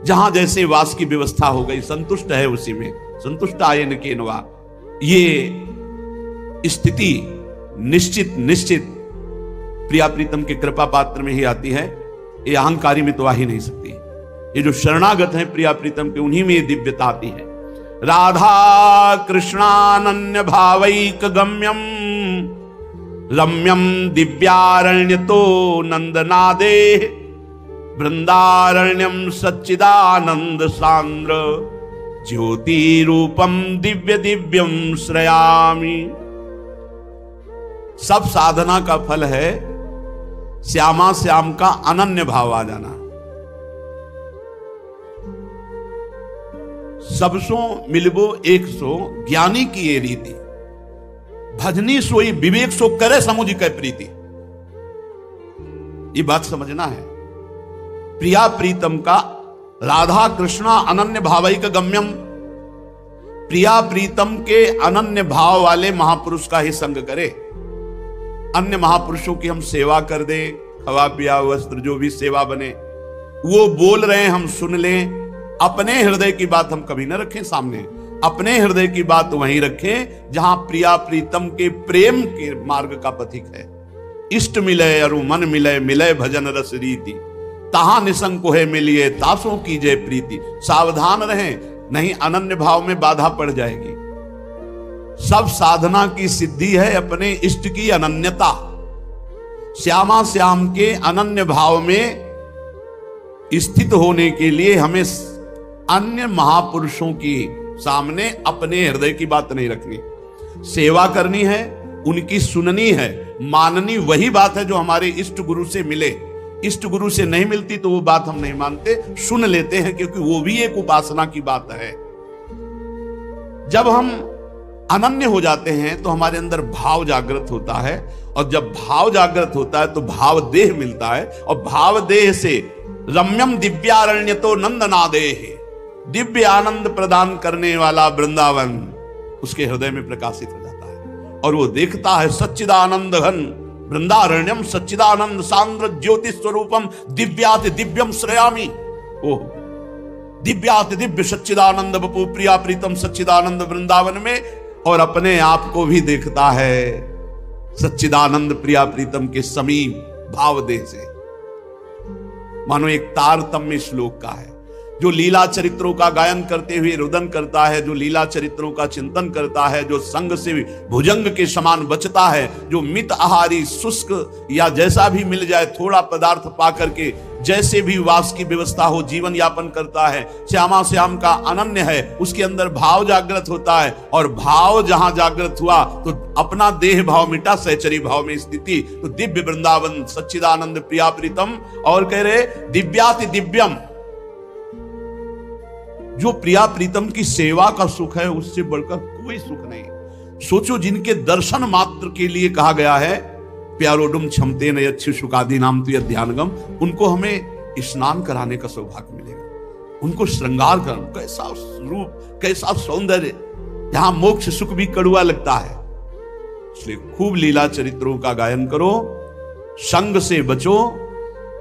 जहां जैसे वास की व्यवस्था हो गई, संतुष्ट है उसी में, संतुष्ट आयन के नवा। ये स्थिति निश्चित प्रिया प्रीतम के कृपा पात्र में ही आती है, ये अहंकारी में तो आ ही नहीं सकती। ये जो शरणागत हैं प्रिया प्रीतम के, उन्हीं में ये दिव्यता आती है। राधा कृष्णानन्य भावैक गम्यम रम्यम दिव्यारण्य तो नंदनादे वृंदारण्यम सच्चिदानंद सांद्र ज्योति रूपम दिव्य दिव्यम श्रयामि। सब साधना का फल है श्यामा श्याम का अनन्य भाव आ जाना। सबसो मिलबो एक सो ज्ञानी की ये रीति, भजनी सोई विवेक सो करे समुझ कै प्रीति। ये बात समझना है। प्रिया प्रीतम का राधा कृष्णा अनन्य भावैक गम्यम, प्रिया प्रीतम के अनन्य भाव वाले महापुरुष का ही संग करे। अन्य महापुरुषों की हम सेवा कर दे, खवा पिया वस्त्र जो भी सेवा बने, वो बोल रहे हैं हम सुन लें, अपने हृदय की बात हम कभी न रखें सामने। अपने हृदय की बात वहीं रखें जहां प्रिया प्रीतम के प्रेम के मार्ग का पथिक है। इष्ट मिले अरु मन मिले, मिले भजन रस रीति, तहां निसंग कोहे मिलिए, तासों की जय प्रीति। सावधान रहें, नहीं अनन्य भाव में बाधा पड़ जाएगी। सब साधना की सिद्धि है अपने इष्ट की अनन्यता। श्यामा श्याम के अनन्य भाव में स्थित होने के लिए हमें अन्य महापुरुषों की सामने अपने हृदय की बात नहीं रखनी, सेवा करनी है, उनकी सुननी है, माननी वही बात है जो हमारे इष्ट गुरु से मिले। इष्ट गुरु से नहीं मिलती तो वो बात हम नहीं मानते, सुन लेते हैं, क्योंकि वो भी एक उपासना की बात है। जब हम अनन्य हो जाते हैं तो हमारे अंदर भाव जागृत होता है, और जब भाव जागृत होता है तो भाव देह मिलता है, और भाव देह से रम्यम दिव्यारण्य तो नंदनादेह, दिव्य आनंद प्रदान करने वाला वृंदावन उसके हृदय में प्रकाशित हो जाता है, और वो देखता है सच्चिदानंद घन वृंदारण्यम सच्चिदानंद सांद्र ज्योति स्वरूपम दिव्याति दिव्यम श्रयामी। ओह, दिव्याति दिव्य सच्चिदानंद बपू प्रिया प्रीतम सच्चिदानंद वृंदावन में, और अपने आप को भी देखता है सच्चिदानंद प्रिया प्रीतम के समीप भाव देह से। मानो एक तारतम्य श्लोक का है, जो लीला चरित्रों का गायन करते हुए रुदन करता है, जो लीला चरित्रों का चिंतन करता है, जो संग से भुजंग के समान बचता है, जो मित आहारी शुष्क या जैसा भी मिल जाए थोड़ा पदार्थ पा करके जैसे भी वास की व्यवस्था हो जीवन यापन करता है, श्यामा श्याम का अनन्य है, उसके अंदर भाव जागृत होता है, और भाव जहां जागृत हुआ तो अपना देह भाव मिटा, सहचरी भाव में स्थिति, तो दिव्य वृंदावन सच्चिदानंद प्रिया प्रीतम। और कह रहे दिव्याति दिव्यम, जो प्रिया प्रीतम की सेवा का सुख है उससे बढ़कर कोई सुख नहीं। सोचो, जिनके दर्शन मात्र के लिए कहा गया है प्यारोडुम क्षमते न अच्छी सुखादि नाम तो ध्यानगम, उनको हमें स्नान कराने का सौभाग्य मिलेगा, उनको श्रृंगार कर, कैसा रूप कैसा सौंदर्य, जहां मोक्ष सुख भी कड़ुआ लगता है। इसलिए खूब लीला चरित्रों का गायन करो, संग से बचो,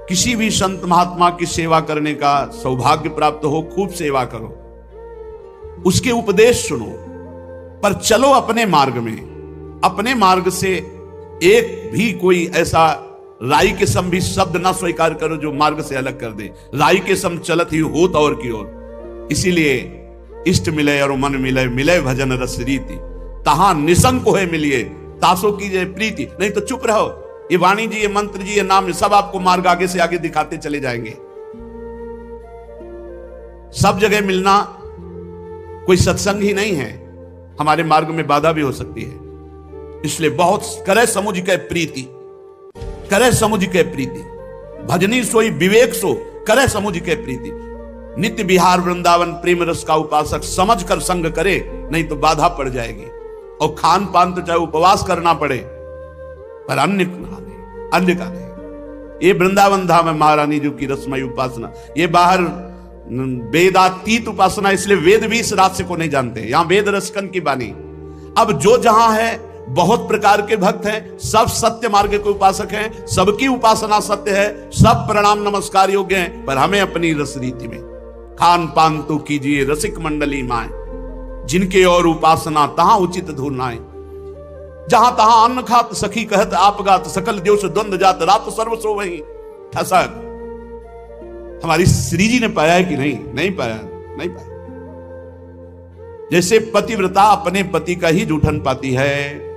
किसी भी संत महात्मा की सेवा करने का सौभाग्य प्राप्त हो, खूब सेवा करो, उसके उपदेश सुनो, पर चलो अपने मार्ग में। अपने मार्ग से एक भी कोई ऐसा राई के सम भी शब्द ना स्वीकार करो जो मार्ग से अलग कर दे। राई के सम चलत ही होत और की ओर। इसीलिए इष्ट मिले और मन मिले, मिले भजन रस रीति, तहां निसंग को है मिलिए, तासो की जय प्रीति। नहीं तो चुप रहो, ये वाणी जी, ये मंत्र जी, ये नाम, ये सब आपको मार्ग आगे से आगे दिखाते चले जाएंगे। सब जगह मिलना कोई सत्संग ही नहीं है, हमारे मार्ग में बाधा भी हो सकती है। इसलिए बहुत करे समुझ के प्रीति, करे समुझ के प्रीति, भजनी सोई विवेक सो, करे समुझ के प्रीति। नित्य बिहार वृंदावन प्रेम रस का उपासक समझ कर संग करे, नहीं तो बाधा पड़ जाएगी। और खान पान तो चाहे उपवास करना पड़े, पर अन्य का नहीं। ये वृंदावन धाम है महारानी जी की रसमयी उपासना, ये बाहर वेदातीत उपासना, इसलिए वेद भी इस रहस्य को नहीं जानते। यहां वेद रसकन की बानी। अब जो जहां है, बहुत प्रकार के भक्त हैं, सब सत्य मार्ग के उपासक हैं, सबकी उपासना सत्य है, सब प्रणाम नमस्कार योग्य हैं, पर हमें अपनी रस रीति में खान पान तो कीजिए रसिक मंडली माए, जिनके और उपासना तहां उचित धुनाए। जहां तहां अन्न खात सखी कहत आप गात, सकल देव से द्वंद जात रात सर्व सो वही ठसक। हमारी श्री जी ने पाया है कि नहीं? नहीं पाया, नहीं पाया। जैसे पतिव्रता अपने पति का ही जूठन पाती है,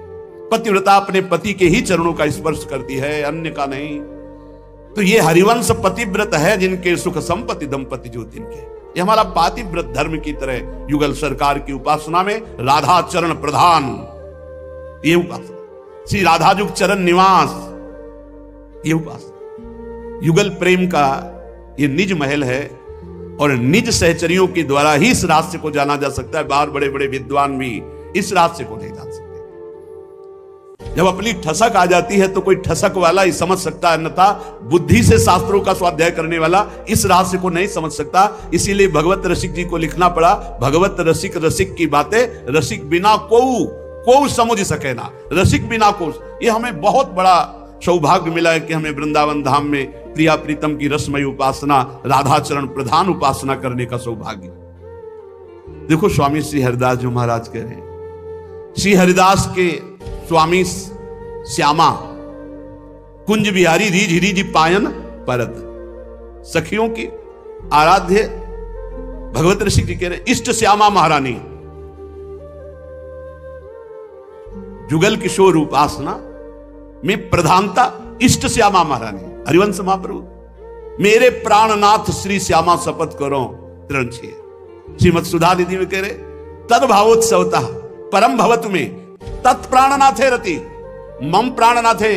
पतिव्रता अपने पति के ही चरणों का स्पर्श करती है, अन्य का नहीं। तो ये हरिवंश पतिव्रत है, जिनके सुख संपत्ति दंपति जो जिनके, ये हमारा पातिव्रत धर्म की तरह युगल सरकार की उपासना में राधा चरण प्रधान, ये उपासना, श्री राधा जुग चरण निवास, ये उपासना युगल प्रेम का ये निज महल है, और निज सहचरियों के द्वारा ही इस रहस्य को जाना जा सकता है। बाहर बड़े बड़े विद्वान भी इस रहस्य को नहीं जान सकते। जब अपनी ठसक आ जाती है तो कोई ठसक वाला ही समझ सकता है, अन्यथा बुद्धि से शास्त्रों का स्वाध्याय करने वाला इस रहस्य को नहीं समझ सकता। इसीलिए भगवत रसिक जी को लिखना पड़ा, भगवत रसिक रसिक की बातें रसिक बिना को समझ सके ना, रसिक बिना को। ये हमें बहुत बड़ा सौभाग्य मिला है कि हमें वृंदावन धाम में प्रिया प्रीतम की रसमयी उपासना, राधाचरण प्रधान उपासना करने का सौभाग्य। देखो स्वामी श्री हरिदास जी महाराज कह रहे हैं, श्री हरिदास के स्वामी श्यामा कुंज बिहारी रीझ रीझ पायन परत, सखियों की आराध्य भगवत ऋषि जी कह रहे इष्ट श्यामा महारानी, जुगल किशोर उपासना में प्रधानता इष्ट श्यामा महारानी। हरिवंश महाप्रभु, मेरे प्राणनाथ श्री श्यामा शपथ करो तृण छे। श्रीमद सुधा दीदी में कह रहे तद भावोत्सवता परम भवत में तत्प्राणनाथे रति, मम प्राणनाथे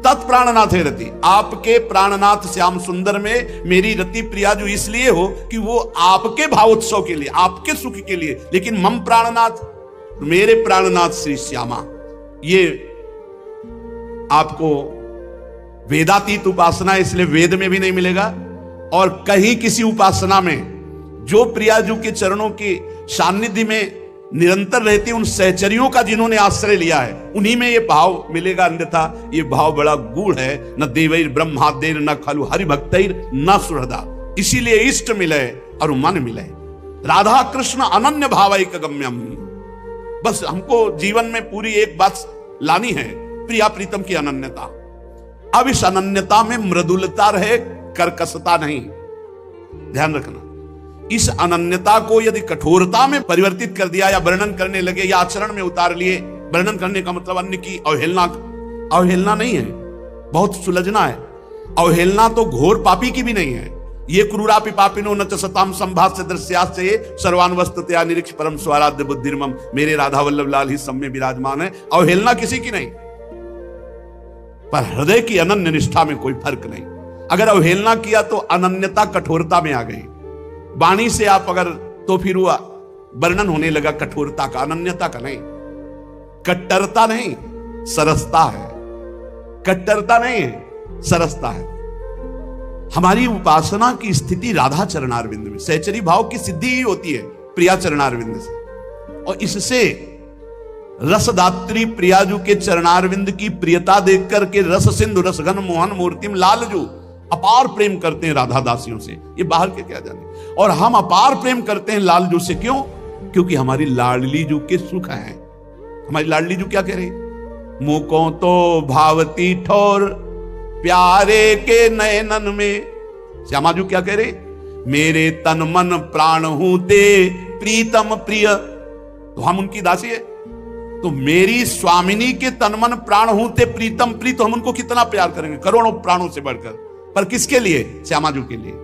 तत्प्राणनाथे रति। आपके प्राणनाथ श्याम सुंदर में मेरी रति प्रिया जो इसलिए हो कि वो आपके भावोत्सव के लिए, आपके सुख के लिए, लेकिन मम प्राणनाथ, मेरे प्राणनाथ श्री श्यामा। ये आपको वेदातीत उपासना इसलिए वेद में भी नहीं मिलेगा और कहीं किसी उपासना में जो प्रियाजू के चरणों के सानिध्य में निरंतर रहती उन सहचरियों का जिन्होंने आश्रय लिया है, उन्हीं में ये भाव मिलेगा, अन्यथा ये भाव बड़ा गूढ़ है। न देवैर ब्रह्मादेर न खलु हरिभक्तैर न सुहृदा। इसीलिए इष्ट मिले और मन मिले, राधा कृष्ण अनन्य भावैक गम्यम। बस हमको जीवन में पूरी एक बात लानी है, प्रिया प्रीतम की अनन्यता। अब इस अनन्यता में मृदुलता रहे, कर्कशता नहीं, ध्यान रखना। इस अनन्यता को यदि कठोरता में परिवर्तित कर दिया या वर्णन करने लगे या आचरण में उतार लिए, वर्णन करने का मतलब अन्य की अवहेलना, अवहेलना नहीं है, बहुत सुलझना है। अवहेलना तो घोर पापी की भी नहीं है। ये क्रूरापि पापिनो न च सताम संभाष्य दृश्याश्च ये सर्वान वस्तुतया निरीक्ष परम स्वाराध्य बुद्धिर्मम। मेरे राधा वल्लभ लाल ही सब में विराजमान है। अवहेलना किसी की नहीं, पर हृदय की अनन्य निष्ठा में कोई फर्क नहीं। अगर अवहेलना किया तो अनन्यता कठोरता में आ गई। वाणी से आप अगर, तो फिर हुआ वर्णन होने लगा कठोरता का, अनन्यता का नहीं। कट्टरता नहीं, सरसता है। कट्टरता नहीं है, सरसता है। हमारी उपासना की स्थिति राधा चरणारविंद में, सहचरी भाव की सिद्धि ही होती है प्रिया चरणारविंद से। और इससे रसदात्री प्रियाजू के चरणारविंद की प्रियता देख करके रस सिंधु रसघन मोहन मूर्तिम लालजू अपार प्रेम करते हैं राधा दासियों से। ये बाहर के क्या जाने। और हम अपार प्रेम करते हैं लालजू से, क्यों? क्योंकि हमारी लाडली जू के सुख हैं। हमारी लाडली जू क्या कह रही? मुको तो भावती ठोर प्यारे के नयनन में। श्यामाजू क्या कह रहे? मेरे तन मन प्राण हूं ते प्रीतम प्रिय। तो हम उनकी दासी है, तो मेरी स्वामिनी के तन मन प्राण हूं ते प्रीतम प्रिय, तो हम उनको कितना प्यार करेंगे, करोड़ों प्राणों से बढ़कर। पर किसके लिए? श्यामाजू के लिए।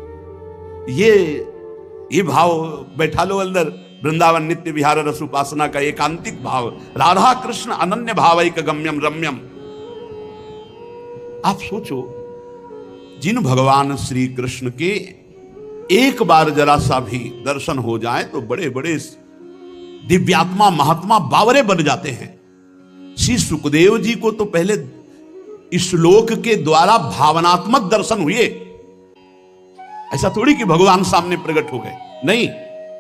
ये भाव बैठा लो अंदर। वृंदावन नित्य विहार रस उपासना का एकांतिक भाव, राधा कृष्ण अनन्य भावैक गम्यम रम्यम। आप सोचो, जिन भगवान श्री कृष्ण के एक बार जरा सा भी दर्शन हो जाए तो बड़े बड़े दिव्यात्मा महात्मा बावरे बन जाते हैं। श्री सुखदेव जी को तो पहले श्लोक के द्वारा भावनात्मक दर्शन हुए। ऐसा थोड़ी कि भगवान सामने प्रकट हो गए, नहीं।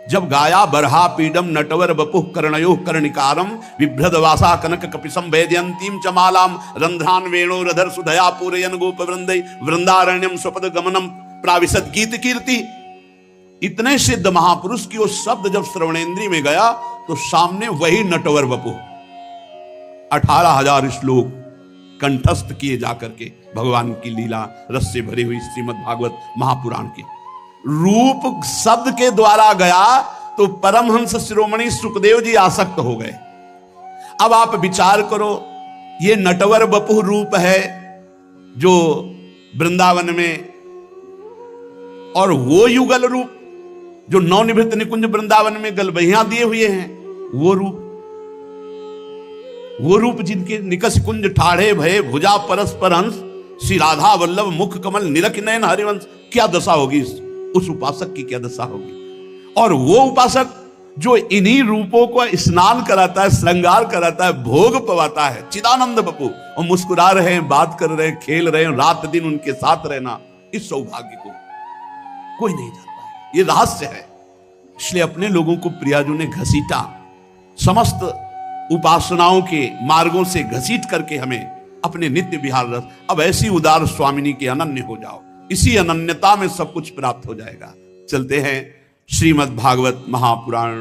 जब गाया बरहा पीडम नटवर बपुः कर्णयो कर्णिकारम विभ्रदवासा कनक कपिसम वैजयंतीम चमालाम रंध्रान वेणो रधर सुधया पूरयन गोप वृंदे वृंदारण्यम स्वपद गमनम प्राविशद गीत कीर्ति। इतने सिद्ध महापुरुष की वो शब्द जब श्रवणेन्द्रिय में गया तो सामने वही नटवर बपुः 18,000 श्लोक कंठस्थ किए जाकर के भगवान की लीला रस से भरी हुई श्रीमद् भागवत महापुराण की रूप शब्द के द्वारा गया तो परमहंस शिरोमणि सुखदेव जी आसक्त हो गए। अब आप विचार करो, ये नटवर बपुः रूप है जो वृंदावन में, और वो युगल रूप जो नवनिभृत निकुंज वृंदावन में गलबहियां दिए हुए हैं, वो रूप जिनके निकस कुंज ठाढ़े भये भुजा परस्पर हंस श्री राधा वल्लभ मुख कमल निरख नयन हरिवंश। क्या दशा होगी उस उपासक की, क्या दशा होगी। और वो उपासक जो इन्हीं रूपों को स्नान कराता है, श्रृंगार कराता है, भोग पवाता है, चिदानंद बपू, और मुस्कुरा रहे हैं, बात कर रहे हैं, खेल रहे हैं, रात दिन उनके साथ रहना, इस सौभाग्य को कोई नहीं जानता है। ये रहस्य है। इसलिए अपने लोगों को प्रियाजू ने घसीटा, समस्त उपासनाओं के मार्गों से घसीट करके हमें अपने नित्य विहार रस। अब ऐसी उदार स्वामिनी के अनन्य हो जाओ, इसी अनन्यता में सब कुछ प्राप्त हो जाएगा। चलते हैं श्रीमद् भागवत महापुराण।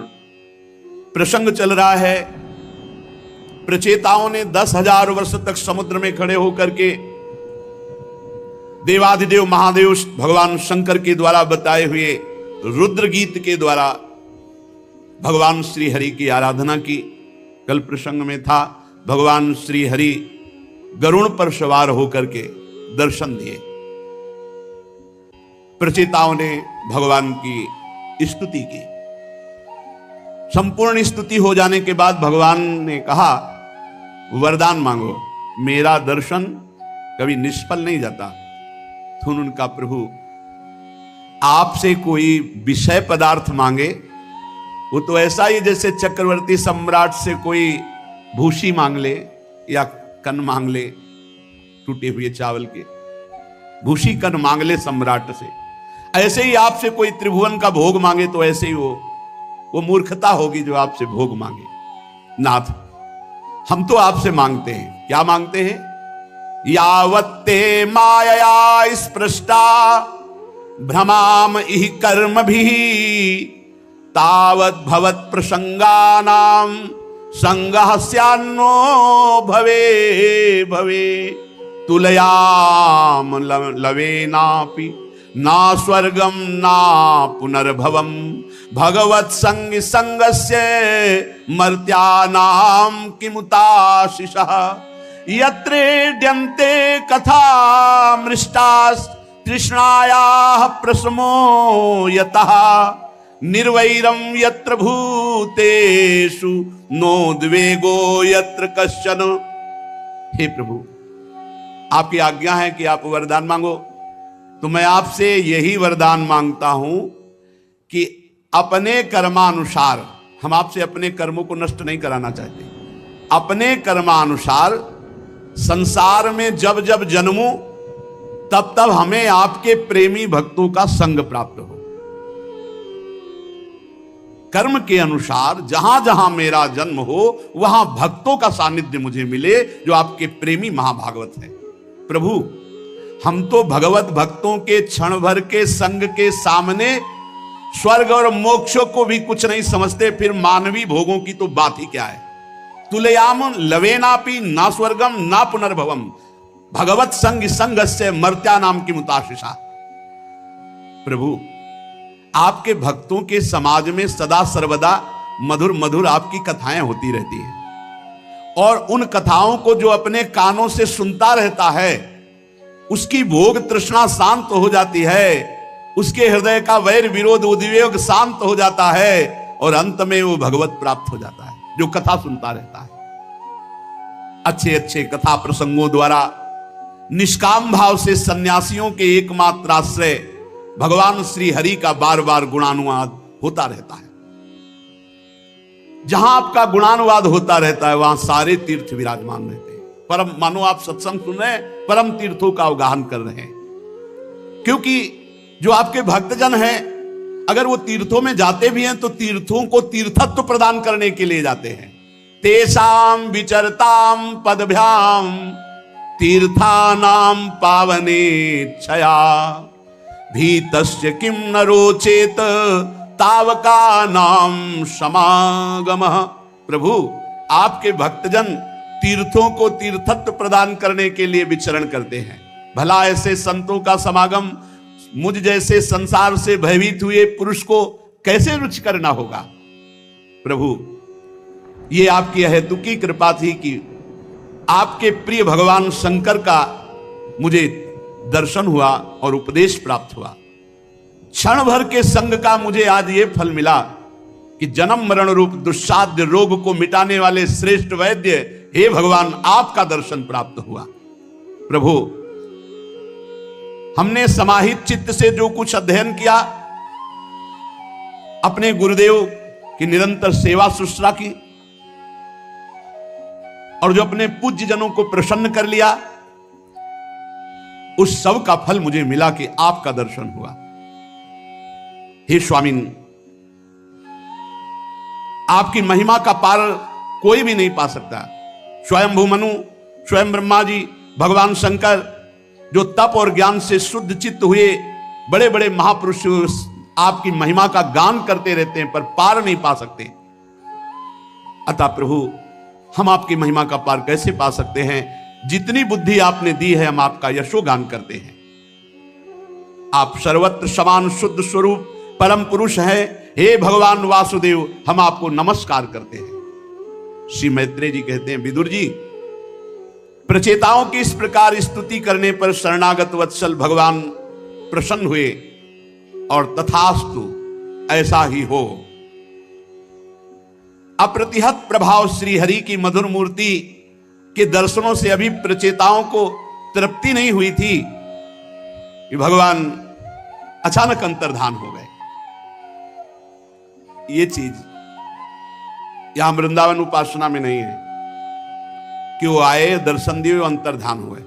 प्रसंग चल रहा है, प्रचेताओं ने 10,000 वर्ष तक समुद्र में खड़े होकर के देवाधिदेव महादेव भगवान शंकर के द्वारा बताए हुए रुद्र गीत के द्वारा भगवान श्री हरि की आराधना की। कल प्रसंग में था भगवान श्री हरि गरुड़ पर सवार होकर के दर्शन दिए। प्रचेताओं ने भगवान की स्तुति की। संपूर्ण स्तुति हो जाने के बाद भगवान ने कहा, वरदान मांगो, मेरा दर्शन कभी निष्फल नहीं जाता। तो उनका प्रभु आपसे कोई विषय पदार्थ मांगे, वो तो ऐसा ही जैसे चक्रवर्ती सम्राट से कोई भूसी मांग ले या कन मांग ले, टूटे हुए चावल के भूसी कन मांग ले सम्राट से, ऐसे ही आपसे कोई त्रिभुवन का भोग मांगे तो ऐसे ही वो मूर्खता होगी जो आपसे भोग मांगे। नाथ, हम तो आपसे मांगते हैं, क्या मांगते हैं? यावत्ते मायया स्पृष्टा भ्रमाम इह कर्म भी तावत् भवत् प्रसंगानाम संगः स्यान्नो भवे भवे तुलयाम लवेनापि ना स्वर्गम ना पुनर्भवम भगवत संग संगस्य मर्त्यानाम किमुताशिषः यत्रेड्यन्ते कथा मृष्टास् तृष्णायाः प्रसमो यतः निर्वैरम यत्र भूतेषु नोद्वेगो यत्र कश्चन। हे प्रभु, आपकी आज्ञा है कि आप वरदान मांगो, तो मैं आपसे यही वरदान मांगता हूं कि अपने कर्मानुसार, हम आपसे अपने कर्मों को नष्ट नहीं कराना चाहते, अपने कर्मानुसार संसार में जब जब जन्मूं तब तब हमें आपके प्रेमी भक्तों का संग प्राप्त हो। कर्म के अनुसार जहां जहां मेरा जन्म हो वहां भक्तों का सानिध्य मुझे मिले जो आपके प्रेमी महाभागवत हैं। प्रभु, हम तो भगवत भक्तों के क्षण भर के संग के सामने स्वर्ग और मोक्ष को भी कुछ नहीं समझते, फिर मानवी भोगों की तो बात ही क्या है। तुलयाम लवेनापि ना स्वर्गम ना पुनर्भवम भगवत संग संगस्य मर्त्या नाम की मुताशिषा। प्रभु, आपके भक्तों के समाज में सदा सर्वदा मधुर मधुर आपकी कथाएं होती रहती हैं, और उन कथाओं को जो अपने कानों से सुनता रहता है उसकी भोग तृष्णा शांत हो जाती है, उसके हृदय का वैर विरोध उद्वेग शांत हो जाता है, और अंत में वो भगवत प्राप्त हो जाता है जो कथा सुनता रहता है। अच्छे अच्छे कथा प्रसंगों द्वारा निष्काम भाव से सन्यासियों के एकमात्र आश्रय भगवान श्री हरि का बार बार गुणानुवाद होता रहता है। जहां आपका गुणानुवाद होता रहता है वहां सारे तीर्थ विराजमान रहते हैं। परम, मानो आप सत्संग सुन रहे हैं, परम तीर्थों का अवगाहन कर रहे हैं, क्योंकि जो आपके भक्तजन हैं अगर वो तीर्थों में जाते भी हैं तो तीर्थों को तीर्थत्व प्रदान करने के लिए जाते हैं। तेषाम विचरताम पदभ्याम तीर्थानाम पावनेच्छया भीतस्य किम न रोचेत तावका नाम समागमः। प्रभु, आपके भक्तजन तीर्थों को तीर्थत्व प्रदान करने के लिए विचरण करते हैं। भला ऐसे संतों का समागम मुझ जैसे संसार से भयभीत हुए पुरुष को कैसे रुचिकर ना होगा। प्रभु, ये आपकी अहेतुकी कृपा थी कि आपके प्रिय भगवान शंकर का मुझे दर्शन हुआ और उपदेश प्राप्त हुआ। क्षण भर के संग का मुझे आज ये फल मिला कि जन्म मरण रूप दुस्साध्य रोग को मिटाने वाले श्रेष्ठ वैद्य हे भगवान आपका दर्शन प्राप्त हुआ। प्रभु, हमने समाहित चित्त से जो कुछ अध्ययन किया, अपने गुरुदेव कि निरंतर सेवा शुश्रूषा की, और जो अपने पूज्य जनों को प्रसन्न कर लिया, उस सब का फल मुझे मिला कि आपका दर्शन हुआ। हे स्वामी, आपकी महिमा का पार कोई भी नहीं पा सकता। स्वयं भूमनु, स्वयं ब्रह्मा जी, भगवान शंकर, जो तप और ज्ञान से शुद्ध चित्त हुए बड़े बड़े महापुरुष आपकी महिमा का गान करते रहते हैं, पर पार नहीं पा सकते। अतः प्रभु, हम आपकी महिमा का पार कैसे पा सकते हैं? जितनी बुद्धि आपने दी है, हम आपका यशोगान करते हैं। आप सर्वत्र समान शुद्ध स्वरूप परम पुरुष है। हे भगवान वासुदेव, हम आपको नमस्कार करते हैं। श्री मैत्रेय जी कहते हैं, विदुर जी, प्रचेताओं की इस प्रकार स्तुति करने पर शरणागत वत्सल भगवान प्रसन्न हुए, और तथास्तु, ऐसा ही हो। अप्रतिहत प्रभाव श्री हरि की मधुर मूर्ति के दर्शनों से अभी प्रचेताओं को तृप्ति नहीं हुई थी कि भगवान अचानक अंतर्धान हो गए। ये चीज यहां वृंदावन उपासना में नहीं है कि वो आए, दर्शन दिए, अंतर्धान हुए।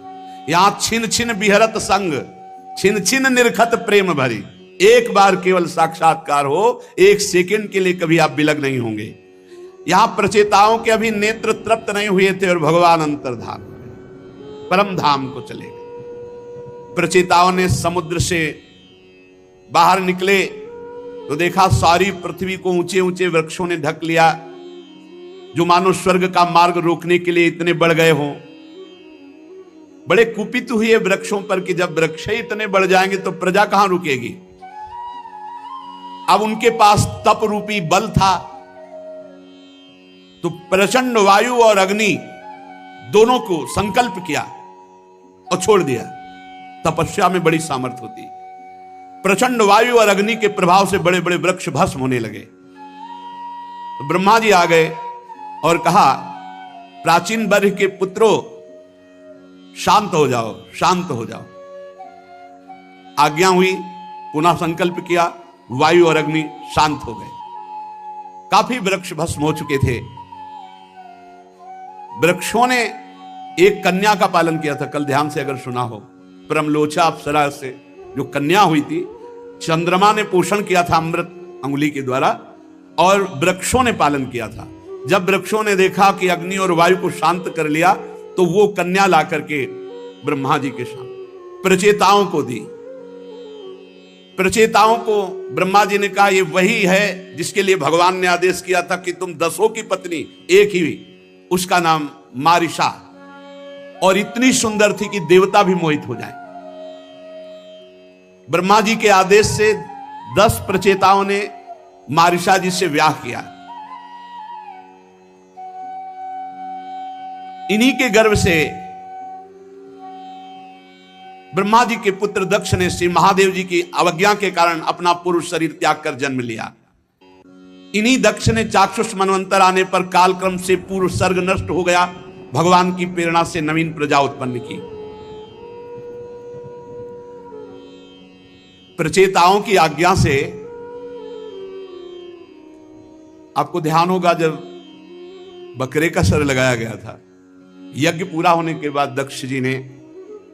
यहां छिन छिन बिहरत संग, छिन छिन निरखत प्रेम भरी। एक बार केवल साक्षात्कार हो, एक सेकंड के लिए कभी आप विलग नहीं होंगे। यहां प्रचेताओं के अभी नेत्र तृप्त नहीं हुए थे और भगवान अंतर्धान हुए, परम धाम को चले गए। प्रचेताओं ने समुद्र से बाहर निकले तो देखा सारी पृथ्वी को ऊंचे ऊंचे वृक्षों ने ढक लिया, जो मानो स्वर्ग का मार्ग रोकने के लिए इतने बढ़ गए हों। बड़े कुपित हुए वृक्षों पर कि जब वृक्ष ही इतने बढ़ जाएंगे तो प्रजा कहां रुकेगी। अब उनके पास तप रूपी बल था, तो प्रचंड वायु और अग्नि दोनों को संकल्प किया और छोड़ दिया। तपस्या में बड़ी सामर्थ्य होती। प्रचंड वायु और अग्नि के प्रभाव से बड़े बड़े वृक्ष भस्म होने लगे। तो ब्रह्मा जी आ गए और कहा, प्राचीन वर्ग के पुत्रों, शांत हो जाओ, शांत हो जाओ। आज्ञा हुई, पुनः संकल्प किया, वायु और अग्नि शांत हो गए। काफी वृक्ष भस्म हो चुके थे। वृक्षों ने एक कन्या का पालन किया था, कल ध्यान से अगर सुना हो, परमलोचा अप्सरा से जो कन्या हुई थी, चंद्रमा ने पोषण किया था अमृत अंगुली के द्वारा, और वृक्षों ने पालन किया था। जब वृक्षों ने देखा कि अग्नि और वायु को शांत कर लिया, तो वो कन्या ला करके ब्रह्मा जी के सामने प्रचेताओं को दी। प्रचेताओं को ब्रह्मा जी ने कहा, ये वही है जिसके लिए भगवान ने आदेश किया था कि तुम 10 की पत्नी एक ही हुई, उसका नाम मारिशा, और इतनी सुंदर थी कि देवता भी मोहित हो जाए। ब्रह्मा जी के आदेश से 10 प्रचेताओं ने मारिशा जी से विवाह किया। इन्हीं के गर्भ से ब्रह्मा जी के पुत्र दक्ष ने श्री महादेव जी की अवज्ञा के कारण अपना पुरुष शरीर त्याग कर जन्म लिया। इन्हीं दक्ष ने चाक्षुष मनवंतर आने पर कालक्रम से पूर्व सर्ग नष्ट हो गया, भगवान की प्रेरणा से नवीन प्रजा उत्पन्न की। प्रचेताओं की आज्ञा से, आपको ध्यान होगा जब बकरे का सर लगाया गया था, यज्ञ पूरा होने के बाद दक्ष जी ने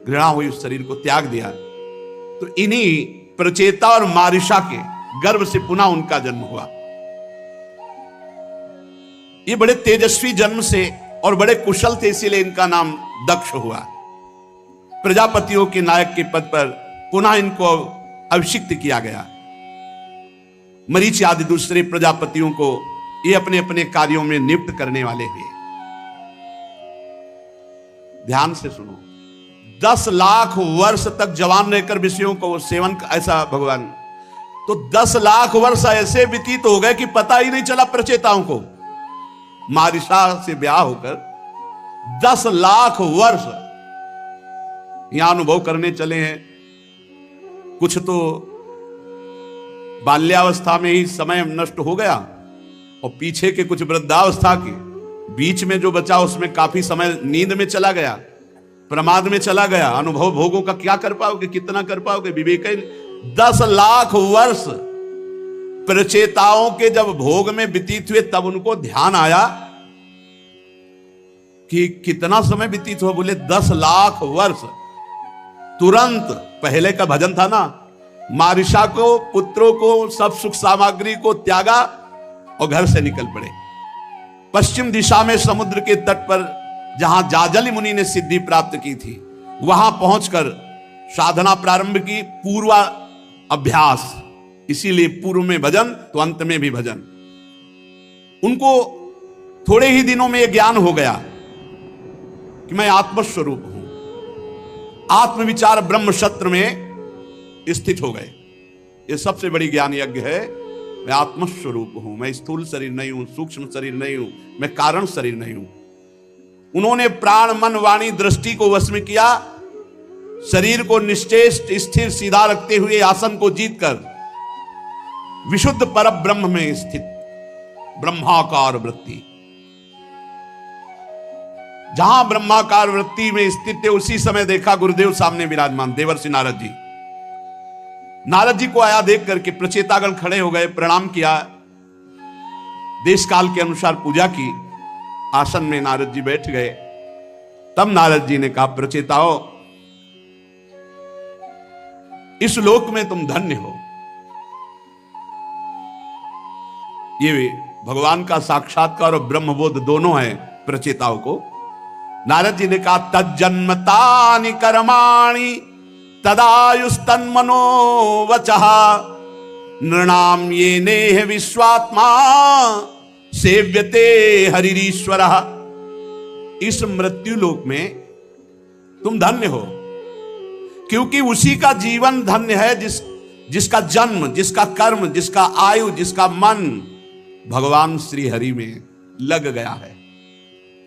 घृणा हुई उस शरीर को त्याग दिया। तो इन्हीं प्रचेता और मारिशा के गर्भ से पुनः उनका जन्म हुआ। ये बड़े तेजस्वी जन्म से और बड़े कुशल थे, इसीलिए इनका नाम दक्ष हुआ। प्रजापतियों के नायक के पद पर पुनः इनको अभिषिक्त किया गया। मरीचि आदि दूसरे प्रजापतियों को ये अपने अपने कार्यों में नियुक्त करने वाले हुए। ध्यान से सुनो, 10 लाख वर्ष तक जवान रहकर विषयों को सेवन, ऐसा भगवान, तो 10 लाख वर्ष ऐसे व्यतीत हो गए कि पता ही नहीं चला प्रचेताओं को। मारिशा से ब्याह होकर 10 लाख वर्ष यहां अनुभव करने चले हैं। कुछ तो बाल्यावस्था में ही समय नष्ट हो गया, और पीछे के कुछ वृद्धावस्था के बीच में जो बचा उसमें काफी समय नींद में चला गया, प्रमाद में चला गया। अनुभव भोगों का क्या कर पाओगे, कितना कर पाओगे, विवेक। 10 लाख वर्ष प्रचेताओं के जब भोग में व्यतीत हुए तब उनको ध्यान आया कि कितना समय व्यतीत हुआ। बोले 10 लाख वर्ष। तुरंत पहले का भजन था ना, मारिशा को, पुत्रों को, सब सुख सामग्री को त्यागा और घर से निकल पड़े। पश्चिम दिशा में समुद्र के तट पर जहां जाजली मुनि ने सिद्धि प्राप्त की थी, वहां पहुंचकर साधना प्रारंभ की। पूर्व अभ्यास, इसीलिए पूर्व में भजन तो अंत में भी भजन। उनको थोड़े ही दिनों में यह ज्ञान हो गया कि मैं आत्मस्वरूप हूं। आत्मविचार ब्रह्म शस्त्र में स्थित हो गए। यह सबसे बड़ी ज्ञान यज्ञ है। मैं आत्मस्वरूप हूं, मैं स्थूल शरीर नहीं हूं, सूक्ष्म शरीर नहीं हूं, मैं कारण शरीर नहीं हूं। उन्होंने प्राण, मन, वाणी, दृष्टि को वश में किया। शरीर को निश्चेष्ट स्थिर सीधा रखते हुए आसन को जीतकर विशुद्ध पर ब्रह्म में स्थित ब्रह्माकार वृत्ति, जहां ब्रह्माकार वृत्ति में स्थित थे, उसी समय देखा गुरुदेव सामने विराजमान देवर्षि नारद जी। नारद जी को आया देख करके प्रचेतागण खड़े हो गए, प्रणाम किया, देश काल के अनुसार पूजा की। आसन में नारद जी बैठ गए। तब नारद जी ने कहा, प्रचेताओं, इस लोक में तुम धन्य हो। ये भगवान का साक्षात्कार और ब्रह्मबोध दोनों है प्रचेताओं को। नारद जी ने कहा, तज्जन्मतानि कर्माणि तदायुस्तन्मनो वचः नृणाम ये नेह विश्वात्मा सेव्यते हरिरीश्वरः। इस मृत्यु लोक में तुम धन्य हो, क्योंकि उसी का जीवन धन्य है जिसका जन्म, जिसका कर्म, जिसका आयु, जिसका मन भगवान श्री हरि में लग गया है।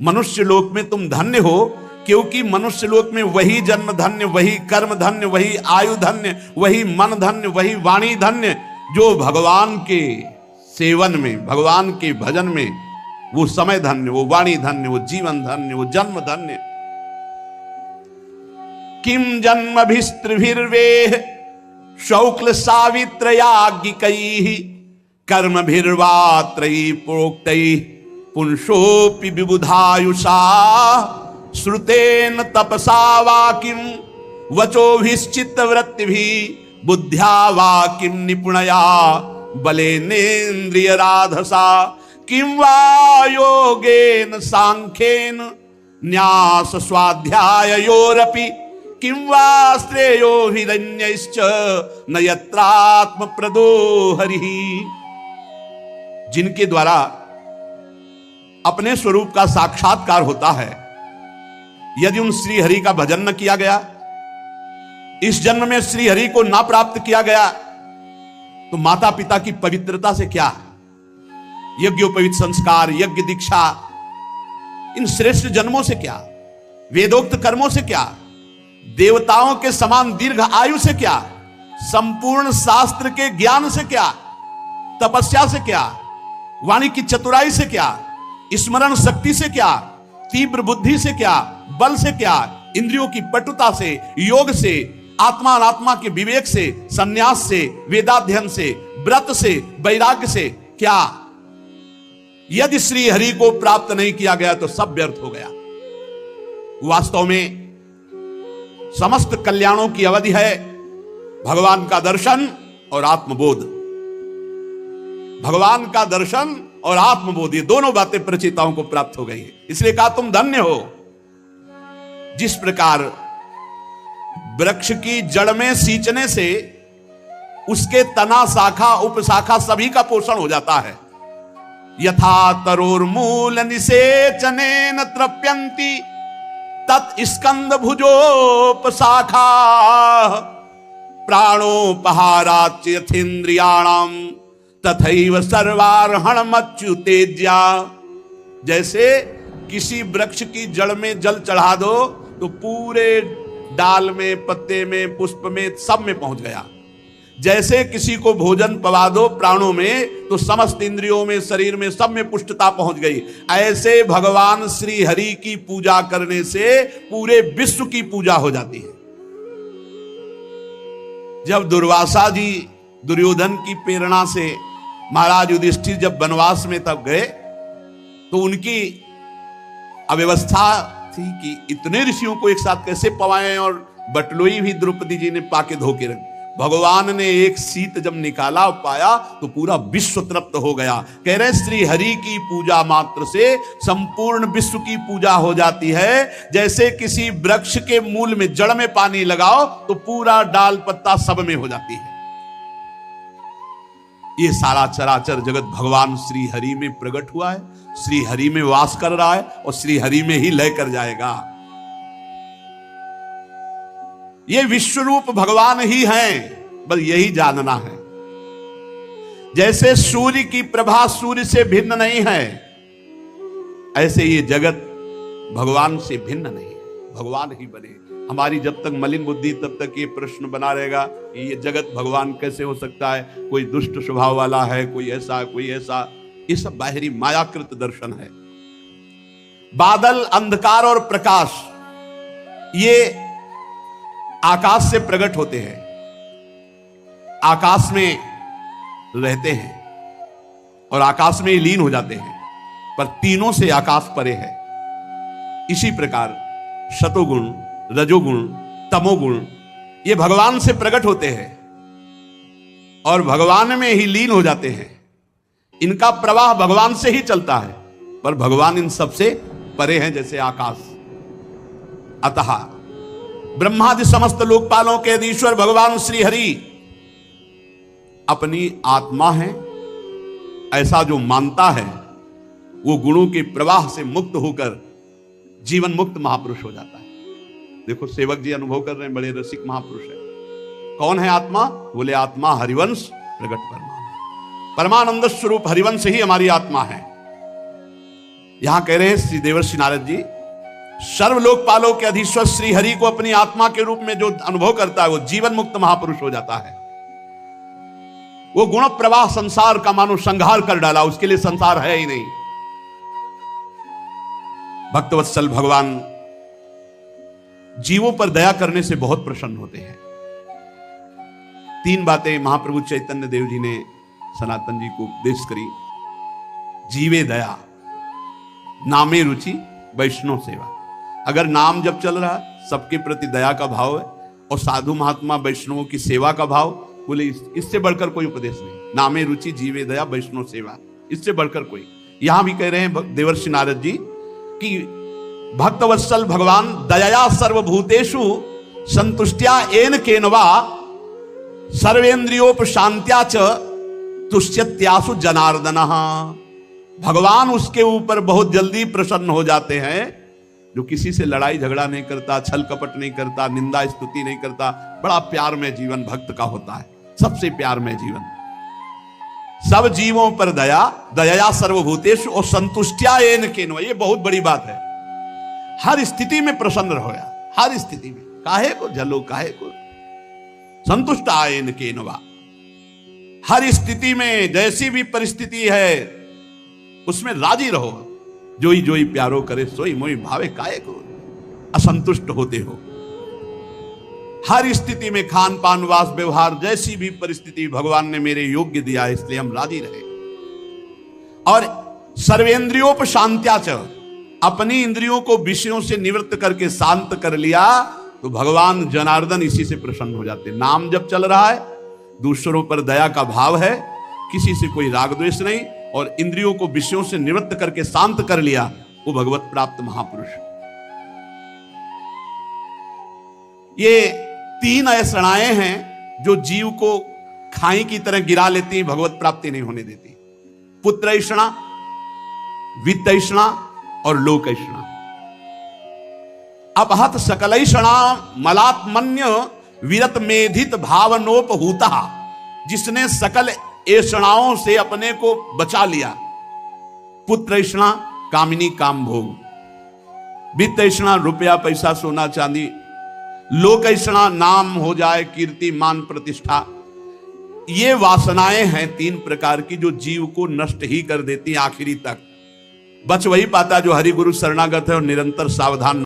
मनुष्य लोक में तुम धन्य हो, क्योंकि मनुष्य लोक में वही जन्म धन्य, वही कर्म धन्य, वही आयु धन्य, वही मन धन्य, वही वाणी धन्य, जो भगवान के सेवन में, भगवान के भजन में वो समय धन्य, वो वाणी धन्य, वो जीवन धन्य, वो जन्म धन्य। किम जन्मभिस्त्रिभिर्वेह शौक्ल सावित्रयाज्ञिकैः कर्मभिर्वा त्रयी प्रोक्तैः पुंसोऽपि विबुधायुषा श्रुतेन तपसा वा किं वचोभिश्चित्तवृत्तिभिः बुद्ध्या वा किं निपुणया बलेनेन्द्रियराधसा किं वा योगेन सांख्येन न्यास स्वाध्याययोरपि किं वा श्रेयो हिरण्यश्च न यत्रात्मप्रदो हरिः। जिनके द्वारा अपने स्वरूप का साक्षात्कार होता है, यदि उन श्री हरि का भजन न किया गया, इस जन्म में श्री हरि को ना प्राप्त किया गया, तो माता पिता की पवित्रता से क्या, यज्ञोपवीत संस्कार, यज्ञ दीक्षा, इन श्रेष्ठ जन्मों से क्या, वेदोक्त कर्मों से क्या, देवताओं के समान दीर्घ आयु से क्या, संपूर्ण शास्त्र के ज्ञान से क्या, तपस्या से क्या, वाणी की चतुराई से क्या, स्मरण शक्ति से क्या, तीव्र बुद्धि से क्या, बल से क्या, इंद्रियों की पटुता से, योग से, आत्मा अनात्मा के विवेक से, संन्यास से, वेदाध्ययन से, व्रत से, वैराग्य से क्या। यदि श्री हरि को प्राप्त नहीं किया गया तो सब व्यर्थ हो गया। वास्तव में समस्त कल्याणों की अवधि है भगवान का दर्शन और आत्मबोध। भगवान का दर्शन और आत्मबोध, ये दोनों बातें प्रचेताओं को प्राप्त हो गई है। इसलिए कहा तुम धन्य हो। जिस प्रकार वृक्ष की जड़ में सींचने से उसके तना, शाखा, उपशाखा सभी का पोषण हो जाता है, यथा तरोर्मूल निसेचनेन तृप्यन्ति तत् स्कंद भुजोपशाखा प्राणोपहाराच यथेन्द्रियाणाम तथैव सर्वार्हण मच्युतेज्या। जैसे किसी वृक्ष की जड़ में जल चढ़ा दो तो पूरे डाल में, पत्ते में, पुष्प में, सब में पहुंच गया। जैसे किसी को भोजन पवा दो प्राणों में तो समस्त इंद्रियों में, शरीर में, सब में पुष्टता पहुंच गई। ऐसे भगवान श्री हरि की पूजा करने से पूरे विश्व की पूजा हो जाती है। जब दुर्वासा जी दुर्योधन की प्रेरणा से महाराज युधिष्ठिर जब वनवास में तब गए तो उनकी अव्यवस्था थी कि इतने ऋषियों को एक साथ कैसे पवाएं, और बटलोई भी द्रौपदी जी ने पाके धोके रख। भगवान ने एक सीत जब निकाला और पाया तो पूरा विश्व तृप्त हो गया। कह रहे श्री हरि की पूजा मात्र से संपूर्ण विश्व की पूजा हो जाती है। जैसे किसी वृक्ष के मूल में जड़ में पानी लगाओ तो पूरा डाल पत्ता सब में हो जाती है। ये सारा चराचर जगत भगवान श्री हरि में प्रकट हुआ है, श्री हरि में वास कर रहा है और श्री हरि में ही लय कर जाएगा। ये विश्व रूप भगवान ही हैं, बस यही जानना है। जैसे सूर्य की प्रभा सूर्य से भिन्न नहीं है, ऐसे ये जगत भगवान से भिन्न नहीं है, भगवान ही बने। हमारी जब तक मलिन बुद्धि तब तक ये प्रश्न बना रहेगा कि ये जगत भगवान कैसे हो सकता है, कोई दुष्ट स्वभाव वाला है, कोई ऐसा कोई ऐसा। ये सब बाहरी मायाकृत दर्शन है। बादल, अंधकार और प्रकाश ये आकाश से प्रकट होते हैं, आकाश में रहते हैं और आकाश में लीन हो जाते हैं, पर तीनों से आकाश परे है। इसी प्रकार सतोगुण, रजोगुण, तमोगुण ये भगवान से प्रकट होते हैं और भगवान में ही लीन हो जाते हैं। इनका प्रवाह भगवान से ही चलता है, पर भगवान इन सबसे परे हैं जैसे आकाश। अतः ब्रह्मादि समस्त लोकपालों के ईश्वर भगवान श्री हरि अपनी आत्मा है, ऐसा जो मानता है वो गुणों के प्रवाह से मुक्त होकर जीवन मुक्त महापुरुष हो जाता है। देखो सेवक जी अनुभव कर रहे हैं, बड़े रसिक महापुरुष है। कौन है आत्मा? बोले आत्मा हरिवंश प्रगट परमानंद स्वरूप हरिवंश ही हमारी आत्मा है। यहां कह रहे हैं श्री देवर्षि नारद जी, सर्वलोकपालों के अधीश्वर श्री हरि को अपनी आत्मा के रूप में जो अनुभव करता है वो जीवन मुक्त महापुरुष हो जाता है। वो गुण प्रवाह संसार का मानो संहार कर डाला, उसके लिए संसार है ही नहीं। भक्तवत्सल भगवान जीवों पर दया करने से बहुत प्रसन्न होते हैं। तीन बातें महाप्रभु चैतन्य देव जी ने सनातन जी को उपदेश करी। जीवे दया, नामे रुचि, वैष्णव सेवा। अगर नाम जब चल रहा है, सबके प्रति दया का भाव है और साधु महात्मा वैष्णवों की सेवा का भाव, बोले इससे बढ़कर कोई उपदेश नहीं। नामे रुचि, जीवे दया, वैष्णव सेवा, इससे बढ़कर कोई। यहां भी कह रहे हैं देवर्षि नारद जी कि भक्तवत्सल भगवान दया सर्वभूतेषु संतुष्ट्या एन केनवा सर्वेन्द्रियोपशांत्या च तुष्यत्यासु जनार्दनः। भगवान उसके ऊपर बहुत जल्दी प्रसन्न हो जाते हैं जो किसी से लड़ाई झगड़ा नहीं करता, छल कपट नहीं करता, निंदा स्तुति नहीं करता। बड़ा प्यार में जीवन भक्त का होता है, सबसे प्यार में जीवन। सब जीवों पर दया, दया सर्वभूतेषु और संतुष्ट्या एन केनवा, ये बहुत बड़ी बात है। हर स्थिति में प्रसन्न रहो, हर स्थिति में, काहे को जलो काहे को, संतुष्ट आयन केनवा। हर स्थिति में जैसी भी परिस्थिति है उसमें राजी रहो। जोई जोई प्यारो करे सोई मोई भावे, काहे को असंतुष्ट होते हो। हर स्थिति में खान पान वास व्यवहार जैसी भी परिस्थिति भगवान ने मेरे योग्य दिया है, इसलिए हम राजी रहे। और सर्वेंद्रियोपशांत्या च, अपनी इंद्रियों को विषयों से निवृत्त करके शांत कर लिया तो भगवान जनार्दन इसी से प्रसन्न हो जाते। नाम जब चल रहा है, दूसरों पर दया का भाव है, किसी से कोई राग द्वेष नहीं, और इंद्रियों को विषयों से निवृत्त करके शांत कर लिया, वो भगवत प्राप्त महापुरुष। ये तीन ऐसणाएं हैं जो जीव को खाई की तरह गिरा लेती, भगवत प्राप्ति नहीं होने देती। पुत्र ऐषणा, वित्त ऐषणा और लोक ऐषणा। अपहत सकलैषणा मलात्मन्य विरत मेधित भावनोपहूता, जिसने सकल ऐषणाओं से अपने को बचा लिया। पुत्र ऐषणा, कामिनी काम भोग। वित्त ऐषणा, रुपया पैसा सोना चांदी। लोक ऐषणा, नाम हो जाए, कीर्ति मान प्रतिष्ठा। ये वासनाएं हैं तीन प्रकार की जो जीव को नष्ट ही कर देती आखिरी तक। बच वही पाता जो हरि गुरु शरणागत है और निरंतर सावधान